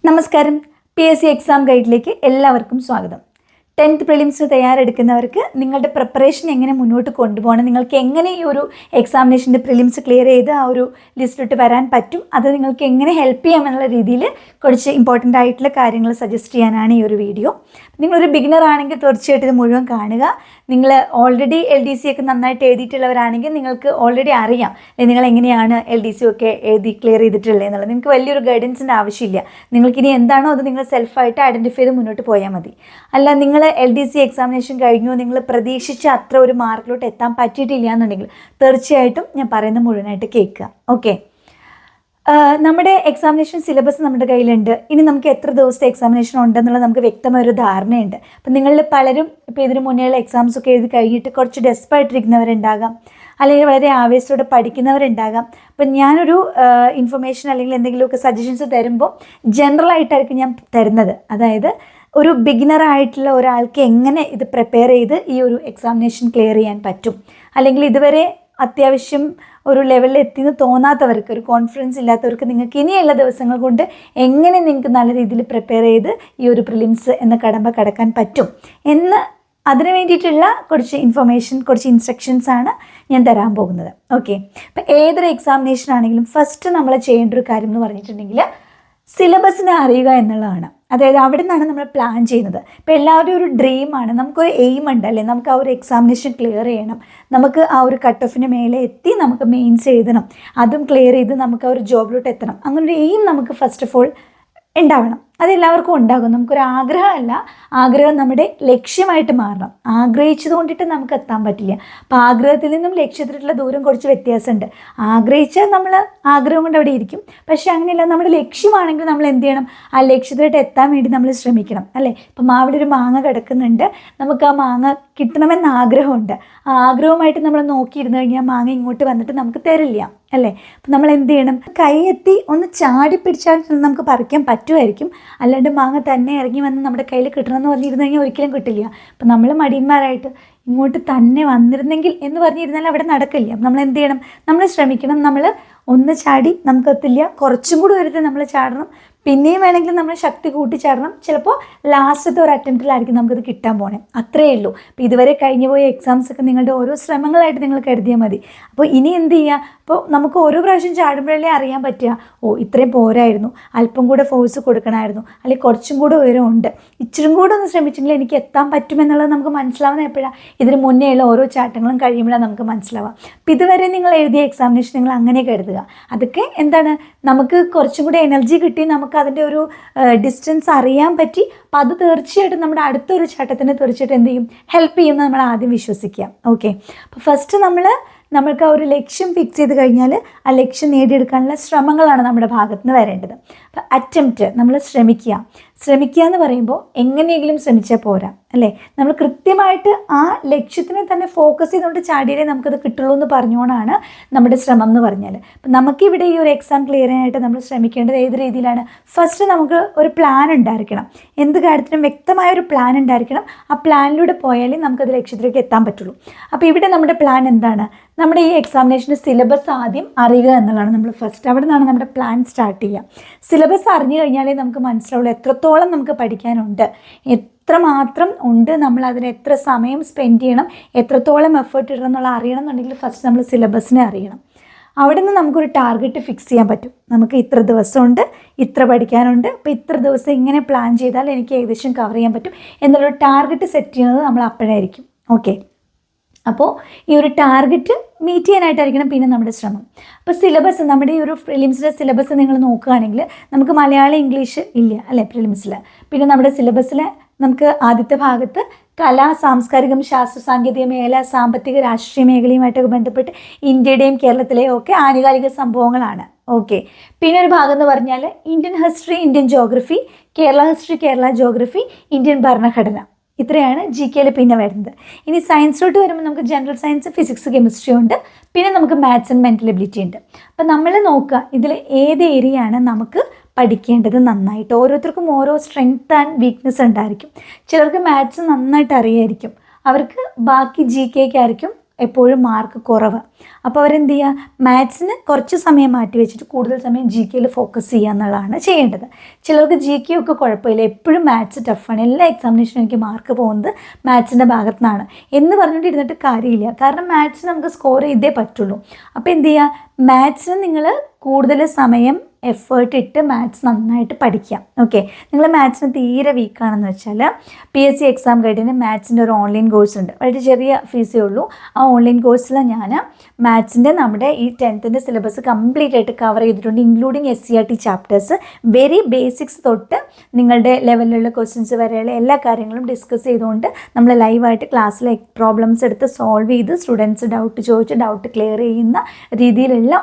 നമസ്കാരം. PSC exam ഗൈഡിലേക്ക് എല്ലാവർക്കും സ്വാഗതം. 10th പ്രിലിംസിന് തയ്യാറെടുക്കുന്നവർക്ക് നിങ്ങളുടെ പ്രിപ്പറേഷൻ എങ്ങനെ മുന്നോട്ട് കൊണ്ടുപോകണം, നിങ്ങൾക്ക് എങ്ങനെ ഈ ഒരു എക്സാമിനേഷൻ്റെ പ്രിലിംസ് ക്ലിയർ ചെയ്ത് ആ ഒരു ലിസ്റ്റിലോട്ട് വരാൻ പറ്റും, അത് നിങ്ങൾക്ക് എങ്ങനെ ഹെൽപ്പ് ചെയ്യാമെന്നുള്ള രീതിയിൽ കുറച്ച് ഇമ്പോർട്ടൻ്റ് ആയിട്ടുള്ള കാര്യങ്ങൾ സജസ്റ്റ് ചെയ്യാനാണ് ഈ ഒരു വീഡിയോ. നിങ്ങളൊരു ബിഗിനർ ആണെങ്കിൽ തീർച്ചയായിട്ടും ഇത് മുഴുവൻ കാണുക. നിങ്ങൾ ഓൾറെഡി LDC ഒക്കെ നന്നായിട്ട് എഴുതിയിട്ടുള്ളവരാണെങ്കിൽ നിങ്ങൾക്ക് ഓൾറെഡി അറിയാം നിങ്ങൾ എങ്ങനെയാണ് LDC ഒക്കെ എഴുതി ക്ലിയർ ചെയ്തിട്ടുള്ളത് എന്നുള്ളത്. നിങ്ങൾക്ക് വലിയൊരു ഗൈഡൻസിൻ്റെ ആവശ്യമില്ല. നിങ്ങൾക്കിനി എന്താണോ അത് നിങ്ങൾ സെൽഫായിട്ട് ഐഡൻറ്റിഫൈ ചെയ്ത് മുന്നോട്ട് പോയാൽ മതി. അല്ല, നിങ്ങൾ LDC എക്സാമിനേഷൻ കഴിഞ്ഞു, നിങ്ങൾ പ്രതീക്ഷിച്ച അത്ര ഒരു മാർക്കിലോട്ട് എത്താൻ പറ്റിയിട്ടില്ല എന്നുണ്ടെങ്കിൽ തീർച്ചയായിട്ടും ഞാൻ പറയുന്നത് മുഴുവനായിട്ട് കേൾക്കുക. ഓക്കെ, നമ്മുടെ എക്സാമിനേഷൻ സിലബസ് നമ്മുടെ കയ്യിലുണ്ട്. ഇനി നമുക്ക് എത്ര ദിവസത്തെ എക്സാമിനേഷൻ ഉണ്ടെന്നുള്ളത് നമുക്ക് വ്യക്തമായൊരു ധാരണയുണ്ട്. അപ്പം നിങ്ങളിൽ പലരും ഇപ്പോൾ ഇതിന് മുന്നേയുള്ള എക്സാംസൊക്കെ എഴുതി കഴിഞ്ഞിട്ട് കുറച്ച് ഡെസ്പായിട്ടിരിക്കുന്നവരുണ്ടാകാം, അല്ലെങ്കിൽ വളരെ ആവേശത്തോടെ പഠിക്കുന്നവരുണ്ടാകാം. അപ്പം ഞാനൊരു ഇൻഫർമേഷൻ അല്ലെങ്കിൽ എന്തെങ്കിലുമൊക്കെ സജഷൻസ് തരുമ്പോൾ ജനറലായിട്ടായിരിക്കും ഞാൻ തരുന്നത്. അതായത് ഒരു ബിഗിനറായിട്ടുള്ള ഒരാൾക്ക് എങ്ങനെ ഇത് പ്രിപ്പയർ ചെയ്ത് ഈ ഒരു എക്സാമിനേഷൻ ക്ലിയർ ചെയ്യാൻ പറ്റും, അല്ലെങ്കിൽ ഇതുവരെ അത്യാവശ്യം ഒരു ലെവലിൽ എത്തിയെന്ന് തോന്നാത്തവർക്ക്, ഒരു കോൺഫിഡൻസ് ഇല്ലാത്തവർക്ക് നിങ്ങൾക്ക് ഇനിയുള്ള ദിവസങ്ങൾ കൊണ്ട് എങ്ങനെ നിങ്ങൾക്ക് നല്ല രീതിയിൽ പ്രിപ്പയർ ചെയ്ത് ഈ ഒരു പ്രിലിംസ് എന്ന കടമ്പ കടക്കാൻ പറ്റും എന്ന് അതിന് വേണ്ടിയിട്ടുള്ള കുറച്ച് ഇൻഫർമേഷൻ, കുറച്ച് ഇൻസ്ട്രക്ഷൻസ് ആണ് ഞാൻ തരാൻ പോകുന്നത്. ഓക്കെ, അപ്പം ഏതൊരു എക്സാമിനേഷൻ ആണെങ്കിലും ഫസ്റ്റ് നമ്മൾ ചെയ്യേണ്ട ഒരു കാര്യം എന്ന് പറഞ്ഞിട്ടുണ്ടെങ്കിൽ സിലബസിനെ അറിയുക എന്നുള്ളതാണ്. അതായത് അവിടെ നിന്നാണ് നമ്മൾ പ്ലാൻ ചെയ്യുന്നത്. ഇപ്പോൾ എല്ലാവരും ഒരു ഡ്രീമാണ്, നമുക്കൊരു എയിം ഉണ്ട് അല്ലേ, നമുക്ക് ആ ഒരു എക്സാമിനേഷൻ ക്ലിയർ ചെയ്യണം, നമുക്ക് ആ ഒരു കട്ട് ഓഫിന് മേലെ എത്തി നമുക്ക് മെയിൻസ് എഴുതണം, അതും ക്ലിയർ ചെയ്ത് നമുക്ക് ആ ഒരു ജോബിലോട്ട് എത്തണം. അങ്ങനൊരു എയിം നമുക്ക് ഫസ്റ്റ് ഓഫ് ഓൾ ഉണ്ടാവണം. അതെല്ലാവർക്കും ഉണ്ടാകും. നമുക്കൊരു ആഗ്രഹമല്ല, ആഗ്രഹം നമ്മുടെ ലക്ഷ്യമായിട്ട് മാറണം. ആഗ്രഹിച്ചത് കൊണ്ടിട്ട് നമുക്ക് എത്താൻ പറ്റില്ല. അപ്പോൾ ആഗ്രഹത്തിൽ നിന്നും ലക്ഷ്യത്തിലുള്ള ദൂരം കുറച്ച് വ്യത്യാസമുണ്ട്. ആഗ്രഹിച്ചാൽ നമ്മൾ ആഗ്രഹം കൊണ്ട് അവിടെ ഇരിക്കും. പക്ഷേ അങ്ങനെയല്ല, നമ്മുടെ ലക്ഷ്യമാണെങ്കിൽ നമ്മൾ എന്ത് ചെയ്യണം, ആ ലക്ഷ്യത്തിലോട്ട് എത്താൻ വേണ്ടി നമ്മൾ ശ്രമിക്കണം അല്ലേ. ഇപ്പം അവിടെ ഒരു മാങ്ങ കിടക്കുന്നുണ്ട്, നമുക്ക് ആ മാങ്ങ കിട്ടണമെന്ന് ആഗ്രഹമുണ്ട്. ആ ആഗ്രഹമായിട്ട് നമ്മൾ നോക്കിയിരുന്നു കഴിഞ്ഞാൽ മാങ്ങ ഇങ്ങോട്ട് വന്നിട്ട് നമുക്ക് തരില്ല അല്ലേ. അപ്പം നമ്മൾ എന്ത് ചെയ്യണം, കൈ എത്തി ഒന്ന് ചാടി പിടിച്ചാൽ നമുക്ക് പറിക്കാൻ പറ്റുമായിരിക്കും. അല്ലാണ്ട് മാങ്ങ തന്നെ ഇറങ്ങി വന്ന് നമ്മുടെ കയ്യിൽ കിട്ടണമെന്ന് പറഞ്ഞിരുന്നു കഴിഞ്ഞാൽ ഒരിക്കലും കിട്ടില്ല. അപ്പം നമ്മൾ മടിയന്മാരായിട്ട് ഇങ്ങോട്ട് തന്നെ വന്നിരുന്നെങ്കിൽ എന്ന് പറഞ്ഞിരുന്നാൽ അവിടെ നടക്കില്ല. അപ്പം നമ്മൾ എന്ത് ചെയ്യണം, നമ്മൾ ശ്രമിക്കണം. നമ്മൾ ഒന്ന് ചാടി നമുക്കെത്തില്ല, കുറച്ചും കൂടി വരുത്തി നമ്മൾ ചാടണം, പിന്നെയും വേണമെങ്കിൽ നമ്മൾ ശക്തി കൂട്ടി ചാടണം. ചിലപ്പോൾ ലാസ്റ്റത്തെ ഒരു അറ്റംപ്റ്റിലായിരിക്കും നമുക്കത് കിട്ടാൻ പോകണേ. അത്രയേ ഉള്ളൂ. അപ്പോൾ ഇതുവരെ കഴിഞ്ഞു പോയ എക്സാംസൊക്കെ നിങ്ങളുടെ ഓരോ ശ്രമങ്ങളായിട്ട് നിങ്ങൾ കരുതിയാൽ മതി. അപ്പോൾ ഇനി എന്ത് ചെയ്യുക, അപ്പോൾ നമുക്ക് ഓരോ പ്രാവശ്യം ചാടുമ്പോഴല്ലേ അറിയാൻ പറ്റുക, ഓ ഇത്രയും പോരായിരുന്നു, അല്പം കൂടെ ഫോഴ്സ് കൊടുക്കണമായിരുന്നു, അല്ലെങ്കിൽ കുറച്ചും കൂടെ ഉയരമുണ്ട്, ഇച്ചിരും കൂടെ ഒന്ന് ശ്രമിച്ചെങ്കിൽ എനിക്ക് എത്താൻ പറ്റുമെന്നുള്ളത് നമുക്ക് മനസ്സിലാവുന്ന എപ്പോഴാണ്, ഇതിന് മുന്നേയുള്ള ഓരോ ചാട്ടങ്ങളും കഴിയുമ്പോഴാണ് നമുക്ക് മനസ്സിലാവുക. അപ്പോൾ ഇതുവരെ നിങ്ങൾ എഴുതിയ എക്സാമിനേഷൻ നിങ്ങൾ അങ്ങനെ കരുതുക. അതൊക്കെ എന്താണ്, നമുക്ക് കുറച്ചും കൂടെ എനർജി കിട്ടി, നമുക്ക് അതിൻ്റെ ഒരു ഡിസ്റ്റൻസ് അറിയാൻ പറ്റി. അപ്പോൾ അത് തീർച്ചയായിട്ടും നമ്മുടെ അടുത്തൊരു ചാട്ടത്തിന് തീർച്ചയായിട്ടും എന്ത് ചെയ്യും, ഹെൽപ്പ് ചെയ്യുമെന്ന് നമ്മൾ ആദ്യം വിശ്വസിക്കുക. ഓക്കെ, അപ്പോൾ ഫസ്റ്റ് നമ്മൾക്ക് ആ ഒരു ലക്ഷ്യം ഫിക്സ് ചെയ്ത് കഴിഞ്ഞാൽ ആ ലക്ഷ്യം നേടിയെടുക്കാനുള്ള ശ്രമങ്ങളാണ് നമ്മുടെ ഭാഗത്ത് നിന്ന് വരേണ്ടത്. അപ്പോൾ അറ്റംപ്റ്റ്, നമ്മൾ ശ്രമിക്കുക എന്ന് പറയുമ്പോൾ എങ്ങനെയെങ്കിലും ശ്രമിച്ചാൽ പോരാ അല്ലേ. നമ്മൾ കൃത്യമായിട്ട് ആ ലക്ഷ്യത്തിനെ തന്നെ ഫോക്കസ് ചെയ്തുകൊണ്ട് ചാടിയാലേ നമുക്കത് കിട്ടുള്ളൂ എന്ന് പറഞ്ഞുകൊണ്ടാണ് നമ്മുടെ ശ്രമം എന്ന് പറഞ്ഞാൽ. അപ്പം നമുക്കിവിടെ ഈ ഒരു എക്സാം ക്ലിയർ ചെയ്യാനായിട്ട് നമ്മൾ ശ്രമിക്കേണ്ടത് ഏത് രീതിയിലാണ്, ഫസ്റ്റ് നമുക്ക് ഒരു പ്ലാൻ ഉണ്ടായിരിക്കണം. എന്ത് കാര്യത്തിനും വ്യക്തമായ ഒരു പ്ലാൻ ഉണ്ടായിരിക്കണം. ആ പ്ലാനിലൂടെ പോയാലേ നമുക്കത് ലക്ഷ്യത്തിലേക്ക് എത്താൻ പറ്റുള്ളൂ. അപ്പോൾ ഇവിടെ നമ്മുടെ പ്ലാൻ എന്താണ്, നമ്മുടെ ഈ എക്സാമിനേഷൻ്റെ സിലബസ് ആദ്യം അറിയുക എന്നുള്ളതാണ് നമ്മൾ ഫസ്റ്റ്. അവിടെ നിന്നാണ് നമ്മുടെ പ്ലാൻ സ്റ്റാർട്ട് ചെയ്യുക. സിലബസ് അറിഞ്ഞു കഴിഞ്ഞാലേ നമുക്ക് മനസ്സിലാവുള്ളൂ എത്രത്തോളം നമുക്ക് പഠിക്കാനുണ്ട്, എത്രമാത്രം ഉണ്ട്, നമ്മൾ അതിന് എത്ര സമയം സ്പെൻഡ് ചെയ്യണം, എത്രത്തോളം എഫേർട്ട് ഇടണം എന്നുള്ള അറിയണം എന്നുണ്ടെങ്കിൽ ഫസ്റ്റ് നമ്മൾ സിലബസിനെ അറിയണം. അവിടെ നിന്ന് നമുക്കൊരു ടാർഗറ്റ് ഫിക്സ് ചെയ്യാൻ പറ്റും. നമുക്ക് ഇത്ര ദിവസമുണ്ട്, ഇത്ര പഠിക്കാനുണ്ട്, അപ്പോൾ ഇത്ര ദിവസം ഇങ്ങനെ പ്ലാൻ ചെയ്താൽ എനിക്ക് ഏകദേശം കവർ ചെയ്യാൻ പറ്റും എന്നുള്ളൊരു ടാർഗറ്റ് സെറ്റ് ചെയ്യുന്നത് നമ്മൾ അപ്പോഴായിരിക്കും. ഓക്കെ, അപ്പോൾ ഈ ഒരു ടാർഗറ്റ് മീറ്റ് ചെയ്യാനായിട്ടായിരിക്കണം പിന്നെ നമ്മുടെ ശ്രമം. അപ്പോൾ സിലബസ്, നമ്മുടെ ഈ ഒരു പ്രിലിംസിലെ സിലബസ് നിങ്ങൾ നോക്കുകയാണെങ്കിൽ നമുക്ക് മലയാളം, ഇംഗ്ലീഷ് ഇല്ല അല്ലേ പ്രിലിംസിൽ. പിന്നെ നമ്മുടെ സിലബസിൽ നമുക്ക് ആദ്യത്തെ ഭാഗത്ത് കലാ, സാംസ്കാരികം, ശാസ്ത്ര സാങ്കേതിക മേഖല, സാമ്പത്തിക, രാഷ്ട്രീയ മേഖലയുമായിട്ടൊക്കെ ബന്ധപ്പെട്ട് ഇന്ത്യയുടെയും കേരളത്തിലെയും ഒക്കെ ആനുകാലിക സംഭവങ്ങളാണ്. ഓക്കെ, പിന്നെ ഒരു ഭാഗം എന്ന് പറഞ്ഞാൽ Indian history, Indian geography, Kerala history, Kerala geography, Indian ഭരണഘടന, ഇത്രയാണ് GK പിന്നെ വരുന്നത്. ഇനി സയൻസിലോട്ട് വരുമ്പോൾ നമുക്ക് ജനറൽ സയൻസ്, ഫിസിക്സ്, കെമിസ്ട്രി ഉണ്ട്. പിന്നെ നമുക്ക് മാത്സ് ആൻഡ് മെൻ്റൽ എബിലിറ്റി ഉണ്ട്. അപ്പം നമ്മൾ നോക്കുക ഇതിൽ ഏത് ഏരിയയാണ് നമുക്ക് പഠിക്കേണ്ടത് നന്നായിട്ട്. ഓരോരുത്തർക്കും ഓരോ സ്ട്രെങ്ത് ആൻഡ് വീക്ക്നെസ് ഉണ്ടായിരിക്കും. ചിലർക്ക് മാത്സ് നന്നായിട്ട് അറിയായിരിക്കും, അവർക്ക് ബാക്കി GK ആയിരിക്കും എപ്പോഴും മാർക്ക് കുറവ്. അപ്പോൾ അവരെന്ത് ചെയ്യുക, മാത്സിന് കുറച്ച് സമയം മാറ്റി വെച്ചിട്ട് കൂടുതൽ സമയം ജി കെയിൽ ഫോക്കസ് ചെയ്യുക എന്നുള്ളതാണ് ചെയ്യേണ്ടത്. ചിലർക്ക് ജി കെ ഒക്കെ കുഴപ്പമില്ല, എപ്പോഴും മാത്സ് ടഫാണ്, എല്ലാ എക്സാമിനേഷനും എനിക്ക് മാർക്ക് പോകുന്നത് മാത്സിൻ്റെ ഭാഗത്തു നിന്നാണ് എന്ന് പറഞ്ഞിട്ട് ഇരുന്നിട്ട് കാര്യമില്ല. കാരണം മാത്സിന് നമുക്ക് സ്കോർ ചെയ്തേ പറ്റുള്ളൂ. അപ്പോൾ എന്ത് ചെയ്യുക, മാത്സിന് നിങ്ങൾ കൂടുതൽ സമയം എഫേർട്ട് ഇട്ട് മാത്സ് നന്നായിട്ട് പഠിക്കാം. ഓക്കെ, നിങ്ങൾ മാത്സിന് തീരെ വീക്കാണെന്ന് വെച്ചാൽ PSC എക്സാം ഗൈഡിന് മാത്സിൻ്റെ ഒരു ഓൺലൈൻ കോഴ്സ് ഉണ്ട്. വളരെ ചെറിയ ഫീസേ ഉള്ളൂ. ആ ഓൺലൈൻ കോഴ്സിൽ ഞാൻ മാത്സിൻ്റെ നമ്മുടെ ഈ 10th സിലബസ് കംപ്ലീറ്റ് ആയിട്ട് കവർ ചെയ്തിട്ടുണ്ട്, including SCERT chapters. Very basics തൊട്ട് നിങ്ങളുടെ ലെവലിലുള്ള ക്വസ്റ്റ്യൻസ് വരെയുള്ള എല്ലാ കാര്യങ്ങളും ഡിസ്കസ് ചെയ്തുകൊണ്ട് നമ്മൾ ലൈവായിട്ട് ക്ലാസ്സിലെ പ്രോബ്ലംസ് എടുത്ത് സോൾവ് ചെയ്ത് സ്റ്റുഡൻസ് ഡൗട്ട് ചോദിച്ച് ഡൗട്ട് ക്ലിയർ ചെയ്യുന്ന രീതിയിലുള്ള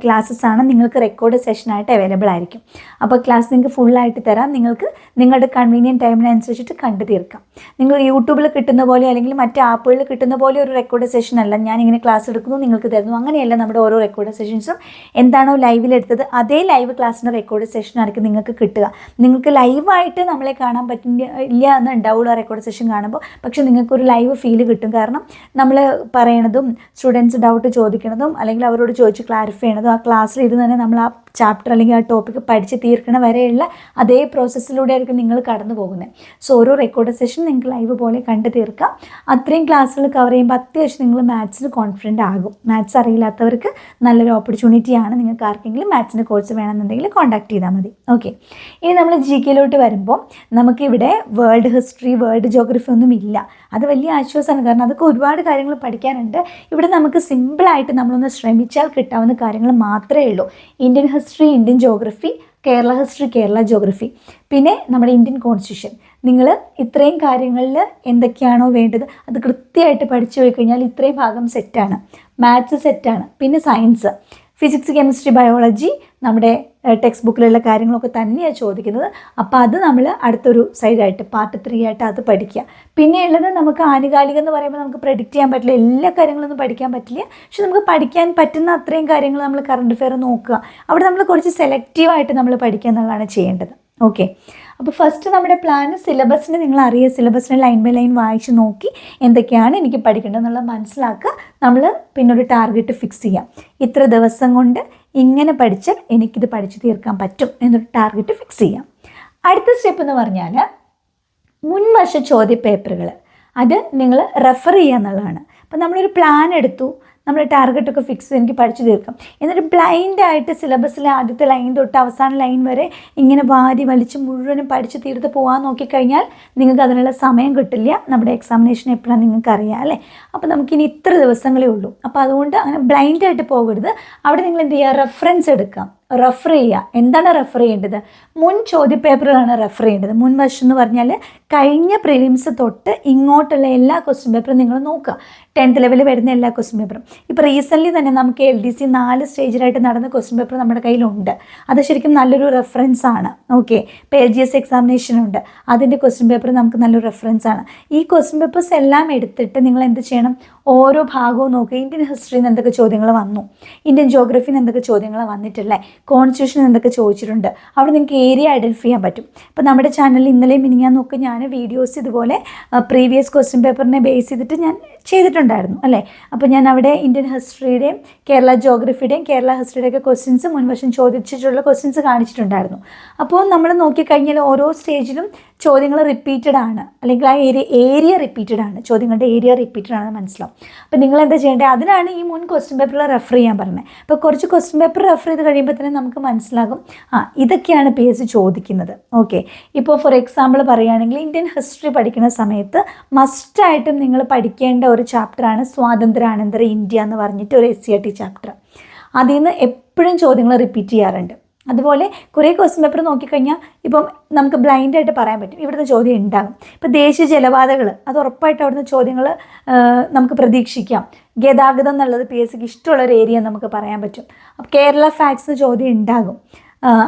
ക്ലാസ്സസ് ആണ് നിങ്ങൾക്ക് റെക്കോർഡ് സെഷനായിട്ട് അവൈലബിൾ ആയിരിക്കും. അപ്പോൾ ക്ലാസ് നിങ്ങൾക്ക് ഫുള്ളായിട്ട് തരാം, നിങ്ങൾക്ക് നിങ്ങളുടെ കൺവീനിയൻറ്റ് ടൈമിനനുസരിച്ചിട്ട് കണ്ടു തീർക്കാം. നിങ്ങൾ യൂട്യൂബിൽ കിട്ടുന്ന പോലെ അല്ലെങ്കിൽ മറ്റ് ആപ്പുകളിൽ കിട്ടുന്ന പോലെ ഒരു റെക്കോർഡ് സെഷൻ അല്ല ഞാനിങ്ങനെ ക്ലാസ് എടുക്കുന്നു നിങ്ങൾക്ക് തരുന്നു, അങ്ങനെയല്ല. നമ്മുടെ ഓരോ റെക്കോർഡ് സെഷൻസും എന്താണോ ലൈവിലെടുത്തത് അതേ ലൈവ് ക്ലാസ്സിൻ്റെ റെക്കോർഡ് സെഷനായിരിക്കും നിങ്ങൾക്ക് കിട്ടുക. നിങ്ങൾക്ക് ലൈവായിട്ട് നമ്മളെ കാണാൻ പറ്റില്ല എന്ന് ഉണ്ടാവുള്ളൂ ആ റെക്കോർഡ് സെഷൻ കാണുമ്പോൾ. പക്ഷേ നിങ്ങൾക്കൊരു ലൈവ് ഫീൽ കിട്ടും. കാരണം നമ്മൾ പറയണതും സ്റ്റുഡൻസ് ഡൗട്ട് ചോദിക്കണതും അല്ലെങ്കിൽ അവരോട് ചോദിച്ച് ക്ലാരിഫൈ ചെയ്യണതും ആ ക്ലാസ്സിൽ ഇരുന്ന് തന്നെ നമ്മൾ ആ ചാപ്റ്റർ അല്ലെങ്കിൽ ആ ടോപ്പിക്ക് പഠിച്ച് തീർക്കണ വരെയുള്ള അതേ പ്രോസസ്സിലൂടെ ആയിരിക്കും നിങ്ങൾ കടന്നു പോകുന്നത്. സോ ഓരോ റെക്കോർഡ് സെഷൻ നിങ്ങൾക്ക് ലൈവ് പോലെ കണ്ടു തീർക്കാം. അത്രയും ക്ലാസ്സുകൾ കവർ ചെയ്യുമ്പോൾ അത്യാവശ്യം നിങ്ങൾ മാത്സിൽ കോൺഫിഡൻ്റ് ആകും. മാത്സ് അറിയില്ലാത്തവർക്ക് നല്ലൊരു ഓപ്പർച്യൂണിറ്റിയാണ്. നിങ്ങൾക്ക് ആർക്കെങ്കിലും മാത്സിൻ്റെ കോഴ്സ് വേണമെന്നുണ്ടെങ്കിൽ കോൺടാക്ട് ചെയ്താൽ മതി. ഓക്കെ, ഇനി നമ്മൾ ജി കെയിലോട്ട് വരുമ്പോൾ നമുക്കിവിടെ വേൾഡ് ഹിസ്റ്ററി, വേൾഡ് ജോഗ്രഫി ഒന്നും ഇല്ല. അത് വലിയ ആശ്വാസമാണ്. കാരണം അതൊക്കെ ഒരുപാട് കാര്യങ്ങൾ പഠിക്കാനുണ്ട്. ഇവിടെ നമുക്ക് സിമ്പിളായിട്ട് നമ്മളൊന്ന് ശ്രമിച്ചാൽ കിട്ടാവുന്ന കാര്യങ്ങൾ മാത്രമേ ഉള്ളൂ. Indian history, Indian geography, Kerala history, Kerala geography, പിന്നെ നമ്മുടെ ഇന്ത്യൻ കോൺസ്റ്റിറ്റ്യൂഷൻ. നിങ്ങൾ ഇത്രയും കാര്യങ്ങളിൽ എന്തൊക്കെയാണോ വേണ്ടത് അത് കൃത്യമായിട്ട് പഠിച്ചു പോയി കഴിഞ്ഞാൽ ഇത്രയും ഭാഗം സെറ്റാണ്. മാത്സ് സെറ്റാണ്. പിന്നെ സയൻസ്, ഫിസിക്സ്, കെമിസ്ട്രി, ബയോളജി നമ്മുടെ ടെക്സ്റ്റ് ബുക്കിലുള്ള കാര്യങ്ങളൊക്കെ തന്നെയാണ് ചോദിക്കുന്നത്. അപ്പോൾ അത് നമ്മൾ അടുത്തൊരു സൈഡായിട്ട് പാർട്ട് 3 ആയിട്ട് അത് പഠിക്കുക. പിന്നെ ഉള്ളത് നമുക്ക് ആനുകാലികം എന്ന് പറയുമ്പോൾ നമുക്ക് പ്രെഡിക്റ്റ് ചെയ്യാൻ പറ്റില്ല, എല്ലാ കാര്യങ്ങളൊന്നും പഠിക്കാൻ പറ്റില്ല. പക്ഷെ നമുക്ക് പഠിക്കാൻ പറ്റുന്ന അത്രയും കാര്യങ്ങൾ നമ്മൾ കറണ്ട് അഫെയർ നോക്കുക. അവിടെ നമ്മൾ കുറച്ച് സെലക്റ്റീവായിട്ട് നമ്മൾ പഠിക്കുക എന്നുള്ളതാണ് ചെയ്യേണ്ടത്. ഓക്കെ, അപ്പോൾ ഫസ്റ്റ് നമ്മുടെ പ്ലാൻ സിലബസിന് നിങ്ങൾ അറിയുക, സിലബസിന് ലൈൻ ബൈ ലൈൻ വായിച്ച് നോക്കി എന്തൊക്കെയാണ് എനിക്ക് പഠിക്കേണ്ടത് എന്നുള്ളത് മനസ്സിലാക്കുക. നമ്മൾ പിന്നെ ഒരു ടാർഗറ്റ് ഫിക്സ് ചെയ്യാം. ഇത്ര ദിവസം കൊണ്ട് ഇങ്ങനെ പഠിച്ചാൽ എനിക്കിത് പഠിച്ചു തീർക്കാൻ പറ്റും എന്നൊരു ടാർഗറ്റ് ഫിക്സ് ചെയ്യാം. അടുത്ത സ്റ്റെപ്പ് എന്ന് പറഞ്ഞാൽ മുൻവർഷ ചോദ്യ പേപ്പറുകൾ അത് നിങ്ങൾ റെഫർ ചെയ്യുക എന്നുള്ളതാണ്. അപ്പോൾ നമ്മളൊരു പ്ലാൻ എടുത്തു, നമ്മൾ ടാർഗറ്റൊക്കെ ഫിക്സ് ചെയ്ത് എനിക്ക് പഠിച്ചു തീർക്കാം. എന്നിട്ട് ബ്ലൈൻഡായിട്ട് സിലബസിലെ ആദ്യത്തെ ലൈൻ തൊട്ട് അവസാന ലൈൻ വരെ ഇങ്ങനെ വാരി വലിച്ച് മുഴുവനും പഠിച്ച് തീർത്ത് പോകാൻ നോക്കിക്കഴിഞ്ഞാൽ നിങ്ങൾക്ക് അതിനുള്ള സമയം കിട്ടില്ല. നമ്മുടെ എക്സാമിനേഷൻ എപ്പോഴാണ് നിങ്ങൾക്ക് അറിയാം അല്ലേ. അപ്പോൾ നമുക്കിനി ഇത്ര ദിവസങ്ങളേ ഉള്ളൂ. അപ്പോൾ അതുകൊണ്ട് അങ്ങനെ ബ്ലൈൻഡായിട്ട് പോകരുത്. അവിടെ നിങ്ങൾ എന്ത് ചെയ്യുക, റെഫറൻസ് എടുക്കാം, റെഫർ ചെയ്യുക. എന്താണ് റെഫർ ചെയ്യേണ്ടത്? മുൻ ചോദ്യപേപ്പറുകളാണ് റെഫർ ചെയ്യേണ്ടത്. മുൻ വർഷം എന്ന് പറഞ്ഞാൽ കഴിഞ്ഞ പ്രിലിംസ് തൊട്ട് ഇങ്ങോട്ടുള്ള എല്ലാ ക്വസ്റ്റ്യൻ പേപ്പറും നിങ്ങൾ നോക്കുക. 10th ലെവലിൽ വരുന്ന എല്ലാ ക്വസ്റ്റ്യൻ പേപ്പറും. ഇപ്പോൾ റീസെൻ്റ്ലി തന്നെ നമുക്ക് LDC 4 സ്റ്റേജിലായിട്ട് നടന്ന ക്വസ്റ്റ്യൻ പേപ്പർ നമ്മുടെ കയ്യിലുണ്ട്. അത് ശരിക്കും നല്ലൊരു റെഫറൻസ് ആണ്. ഓക്കെ, ഇപ്പോൾ LGS എക്സാമിനേഷൻ ഉണ്ട്, അതിൻ്റെ ക്വസ്റ്റ്യൻ പേപ്പർ നമുക്ക് നല്ലൊരു റെഫറൻസ് ആണ്. ഈ ക്വസ്റ്റ്യൻ പേപ്പേഴ്സ് എല്ലാം എടുത്തിട്ട് നിങ്ങൾ എന്ത് ചെയ്യണം, ഓരോ ഭാഗവും നോക്കുക. ഇന്ത്യൻ ഹിസ്റ്ററിയിൽ നിന്ന് എന്തൊക്കെ ചോദ്യങ്ങൾ വന്നു, ഇന്ത്യൻ ജോഗ്രഫിയിൽ നിന്ന് എന്തൊക്കെ ചോദ്യങ്ങൾ വന്നിട്ടില്ലേ, കോൺസ്റ്റിറ്റ്യൂഷൻ എന്തൊക്കെ ചോദിച്ചിട്ടുണ്ട്, അവിടെ നിങ്ങൾക്ക് ഏരിയ ഐഡൻറ്റിഫൈ ചെയ്യാൻ പറ്റും. ഇപ്പോൾ നമ്മുടെ ചാനലിൽ ഇന്നലെയും മിനിഞ്ഞാന്നൊക്കെ ഞാൻ വീഡിയോസ് ഇതുപോലെ പ്രീവിയസ് ക്വസ്റ്റ്യൻ പേപ്പറിനെ ബേസ് ചെയ്തിട്ട് ഞാൻ ചെയ്തിട്ടുണ്ടായിരുന്നു അല്ലേ. അപ്പോൾ ഞാൻ അവിടെ ഇന്ത്യൻ ഹിസ്റ്ററിയുടെയും കേരള ജോഗ്രഫിയുടെയും കേരള ഹിസ്റ്ററിയുടെയൊക്കെ ക്വസ്റ്റ്യൻസ് മുൻവർഷം ചോദിച്ചിട്ടുള്ള ക്വസ്റ്റ്യൻസ് കാണിച്ചിട്ടുണ്ടായിരുന്നു. അപ്പോൾ നമ്മൾ നോക്കിക്കഴിഞ്ഞാൽ ഓരോ സ്റ്റേജിലും ചോദ്യങ്ങൾ റിപ്പീറ്റഡ് ആണ്, അല്ലെങ്കിൽ ആ ഏരിയ റിപ്പീറ്റഡ് ആണ്, ചോദ്യങ്ങളുടെ ഏരിയ റിപ്പീറ്റഡ് ആണെന്ന് മനസ്സിലാവും. അപ്പോൾ നിങ്ങൾ എന്താ ചെയ്യേണ്ടത്, അതിനാണ് ഈ മുൻ ക്വസ്റ്റ്യൻ പേപ്പറിൽ റെഫർ ചെയ്യാൻ പറഞ്ഞത്. അപ്പോൾ കുറച്ച് ക്വസ്റ്റ്യൻ പേപ്പർ റെഫർ ചെയ്ത് കഴിയുമ്പോൾ തന്നെ നമുക്ക് മനസ്സിലാകും ഇതൊക്കെയാണ് PSC ചോദിക്കുന്നത്. ഓക്കെ, ഇപ്പോൾ ഫോർ എക്സാമ്പിൾ പറയുകയാണെങ്കിൽ ഇന്ത്യൻ ഹിസ്റ്ററി പഠിക്കുന്ന സമയത്ത് മസ്റ്റായിട്ടും നിങ്ങൾ പഠിക്കേണ്ട ഒരു ചാപ്റ്ററാണ് സ്വാതന്ത്ര്യാനന്തര ഇന്ത്യ എന്ന് പറഞ്ഞിട്ട് ഒരു SCERT ചാപ്റ്റർ. അതിൽ നിന്ന് എപ്പോഴും ചോദ്യങ്ങൾ റിപ്പീറ്റ് ചെയ്യാറുണ്ട്. അതുപോലെ കുറേ ക്വസ്റ്റ്യൻ പേപ്പർ നോക്കിക്കഴിഞ്ഞാൽ ഇപ്പം നമുക്ക് ബ്ലൈൻഡായിട്ട് പറയാൻ പറ്റും ഇവിടുത്തെ ചോദ്യം ഉണ്ടാകും. ഇപ്പോൾ ദേശീയ ജലപാതകൾ അത് ഉറപ്പായിട്ട് അവിടുന്ന് ചോദ്യങ്ങൾ നമുക്ക് പ്രതീക്ഷിക്കാം. ഗതാഗതം എന്നുള്ളത് PSCക്ക് ഇഷ്ടമുള്ളൊരു ഏരിയ നമുക്ക് പറയാൻ പറ്റും. അപ്പോൾ കേരള ഫാക്ട്സ് ചോദ്യം ഉണ്ടാകും.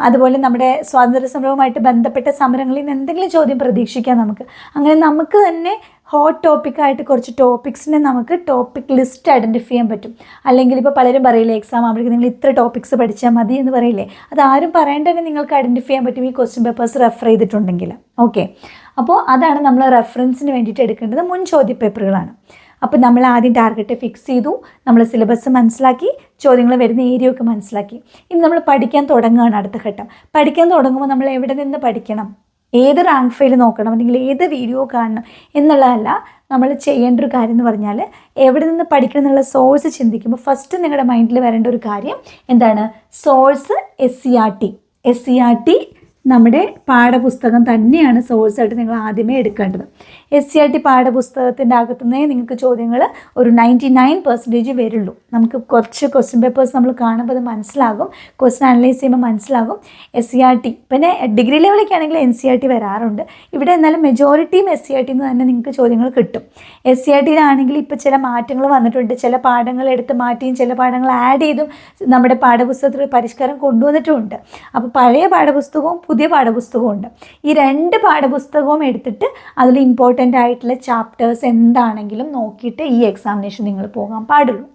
അതുപോലെ നമ്മുടെ സ്വാതന്ത്ര്യ സമരവുമായിട്ട് ബന്ധപ്പെട്ട സമരങ്ങളിൽ നിന്ന് എന്തെങ്കിലും ചോദ്യം പ്രതീക്ഷിക്കാം നമുക്ക്. അങ്ങനെ നമുക്ക് തന്നെ ഹോട്ട് ടോപ്പിക്കായിട്ട് കുറച്ച് ടോപ്പിക്സിനെ നമുക്ക് ടോപ്പിക് ലിസ്റ്റ് ഐഡൻറ്റിഫൈ ചെയ്യാൻ പറ്റും. അല്ലെങ്കിൽ ഇപ്പോൾ പലരും പറയില്ലേ എക്സാം ആകുമ്പോഴേക്കും നിങ്ങൾ ഇത്ര ടോപ്പിക്സ് പഠിച്ചാൽ മതി എന്ന് പറയില്ലേ, അതാരും പറയേണ്ടതന്നെ നിങ്ങൾക്ക് ഐഡൻറ്റിഫൈ ചെയ്യാൻ പറ്റും ഈ ക്വസ്റ്റ്യൻ പേപ്പേഴ്സ് റെഫർ ചെയ്തിട്ടുണ്ടെങ്കിൽ. ഓക്കെ, അപ്പോൾ അതാണ് നമ്മൾ റെഫറൻസിന് വേണ്ടിയിട്ട് എടുക്കേണ്ടത് മുൻ ചോദ്യ പേപ്പറുകളാണ്. അപ്പോൾ നമ്മൾ ആദ്യം ടാർഗറ്റ് ഫിക്സ് ചെയ്തു, നമ്മൾ സിലബസ് മനസ്സിലാക്കി, ചോദ്യങ്ങൾ വരുന്ന ഏരിയ ഒക്കെ മനസ്സിലാക്കി. ഇനി നമ്മൾ പഠിക്കാൻ തുടങ്ങുകയാണ് അടുത്ത ഘട്ടം. പഠിക്കാൻ തുടങ്ങുമ്പോൾ നമ്മൾ എവിടെ നിന്ന് പഠിക്കണം, ഏത് റാങ്ക് ഫയൽ നോക്കണം, അല്ലെങ്കിൽ ഏത് വീഡിയോ കാണണം എന്നുള്ളതല്ല നമ്മൾ ചെയ്യേണ്ട ഒരു കാര്യം എന്ന് പറഞ്ഞാൽ, എവിടെ നിന്ന് പഠിക്കണം എന്നുള്ള സോഴ്സ് ചിന്തിക്കുമ്പോൾ ഫസ്റ്റ് നിങ്ങളുടെ മൈൻഡിൽ വരേണ്ട ഒരു കാര്യം എന്താണ്? സോഴ്സ് SCERT നമ്മുടെ പാഠപുസ്തകം തന്നെയാണ് സോഴ്സായിട്ട് നിങ്ങൾ ആദ്യമേ എടുക്കേണ്ടത്. SCERT പാഠപുസ്തകത്തിൻ്റെ അകത്തുനിന്നേ നിങ്ങൾക്ക് ചോദ്യങ്ങൾ ഒരു 99% വരുള്ളൂ. നമുക്ക് കുറച്ച് ക്വസ്റ്റ്യൻ പേപ്പേഴ്സ് നമ്മൾ കാണുമ്പോൾ അത് മനസ്സിലാകും, ക്വസ്റ്റ്യൻ അനലൈസ് ചെയ്യുമ്പോൾ മനസ്സിലാകും. SCERT പിന്നെ ഡിഗ്രി ലെവലിലേക്ക് ആണെങ്കിൽ NCERT വരാറുണ്ട്. ഇവിടെ എന്നാലും മെജോറിറ്റിയും SCERT നിന്ന് തന്നെ നിങ്ങൾക്ക് ചോദ്യങ്ങൾ കിട്ടും. SCERTയിലാണെങ്കിൽ ഇപ്പോൾ ചില മാറ്റങ്ങൾ വന്നിട്ടുണ്ട്. ചില പാഠങ്ങൾ എടുത്ത് മാറ്റിയും ചില പാഠങ്ങൾ ആഡ് ചെയ്തും നമ്മുടെ പാഠപുസ്തകത്തിൽ പരിഷ്കാരം കൊണ്ടുവന്നിട്ടുമുണ്ട്. അപ്പോൾ പഴയ പാഠപുസ്തകവും പുതിയ പാഠപുസ്തകവും ഉണ്ട്. ഈ 2 പാഠപുസ്തകവും എടുത്തിട്ട് അതിൽ ഇമ്പോർട്ടൻ്റ് ആയിട്ടുള്ള ചാപ്റ്റേഴ്സ് എന്താണെങ്കിലും നോക്കിയിട്ട് ഈ എക്സാമിനേഷൻ നിങ്ങൾ പോകാൻ പാടുള്ളൂ.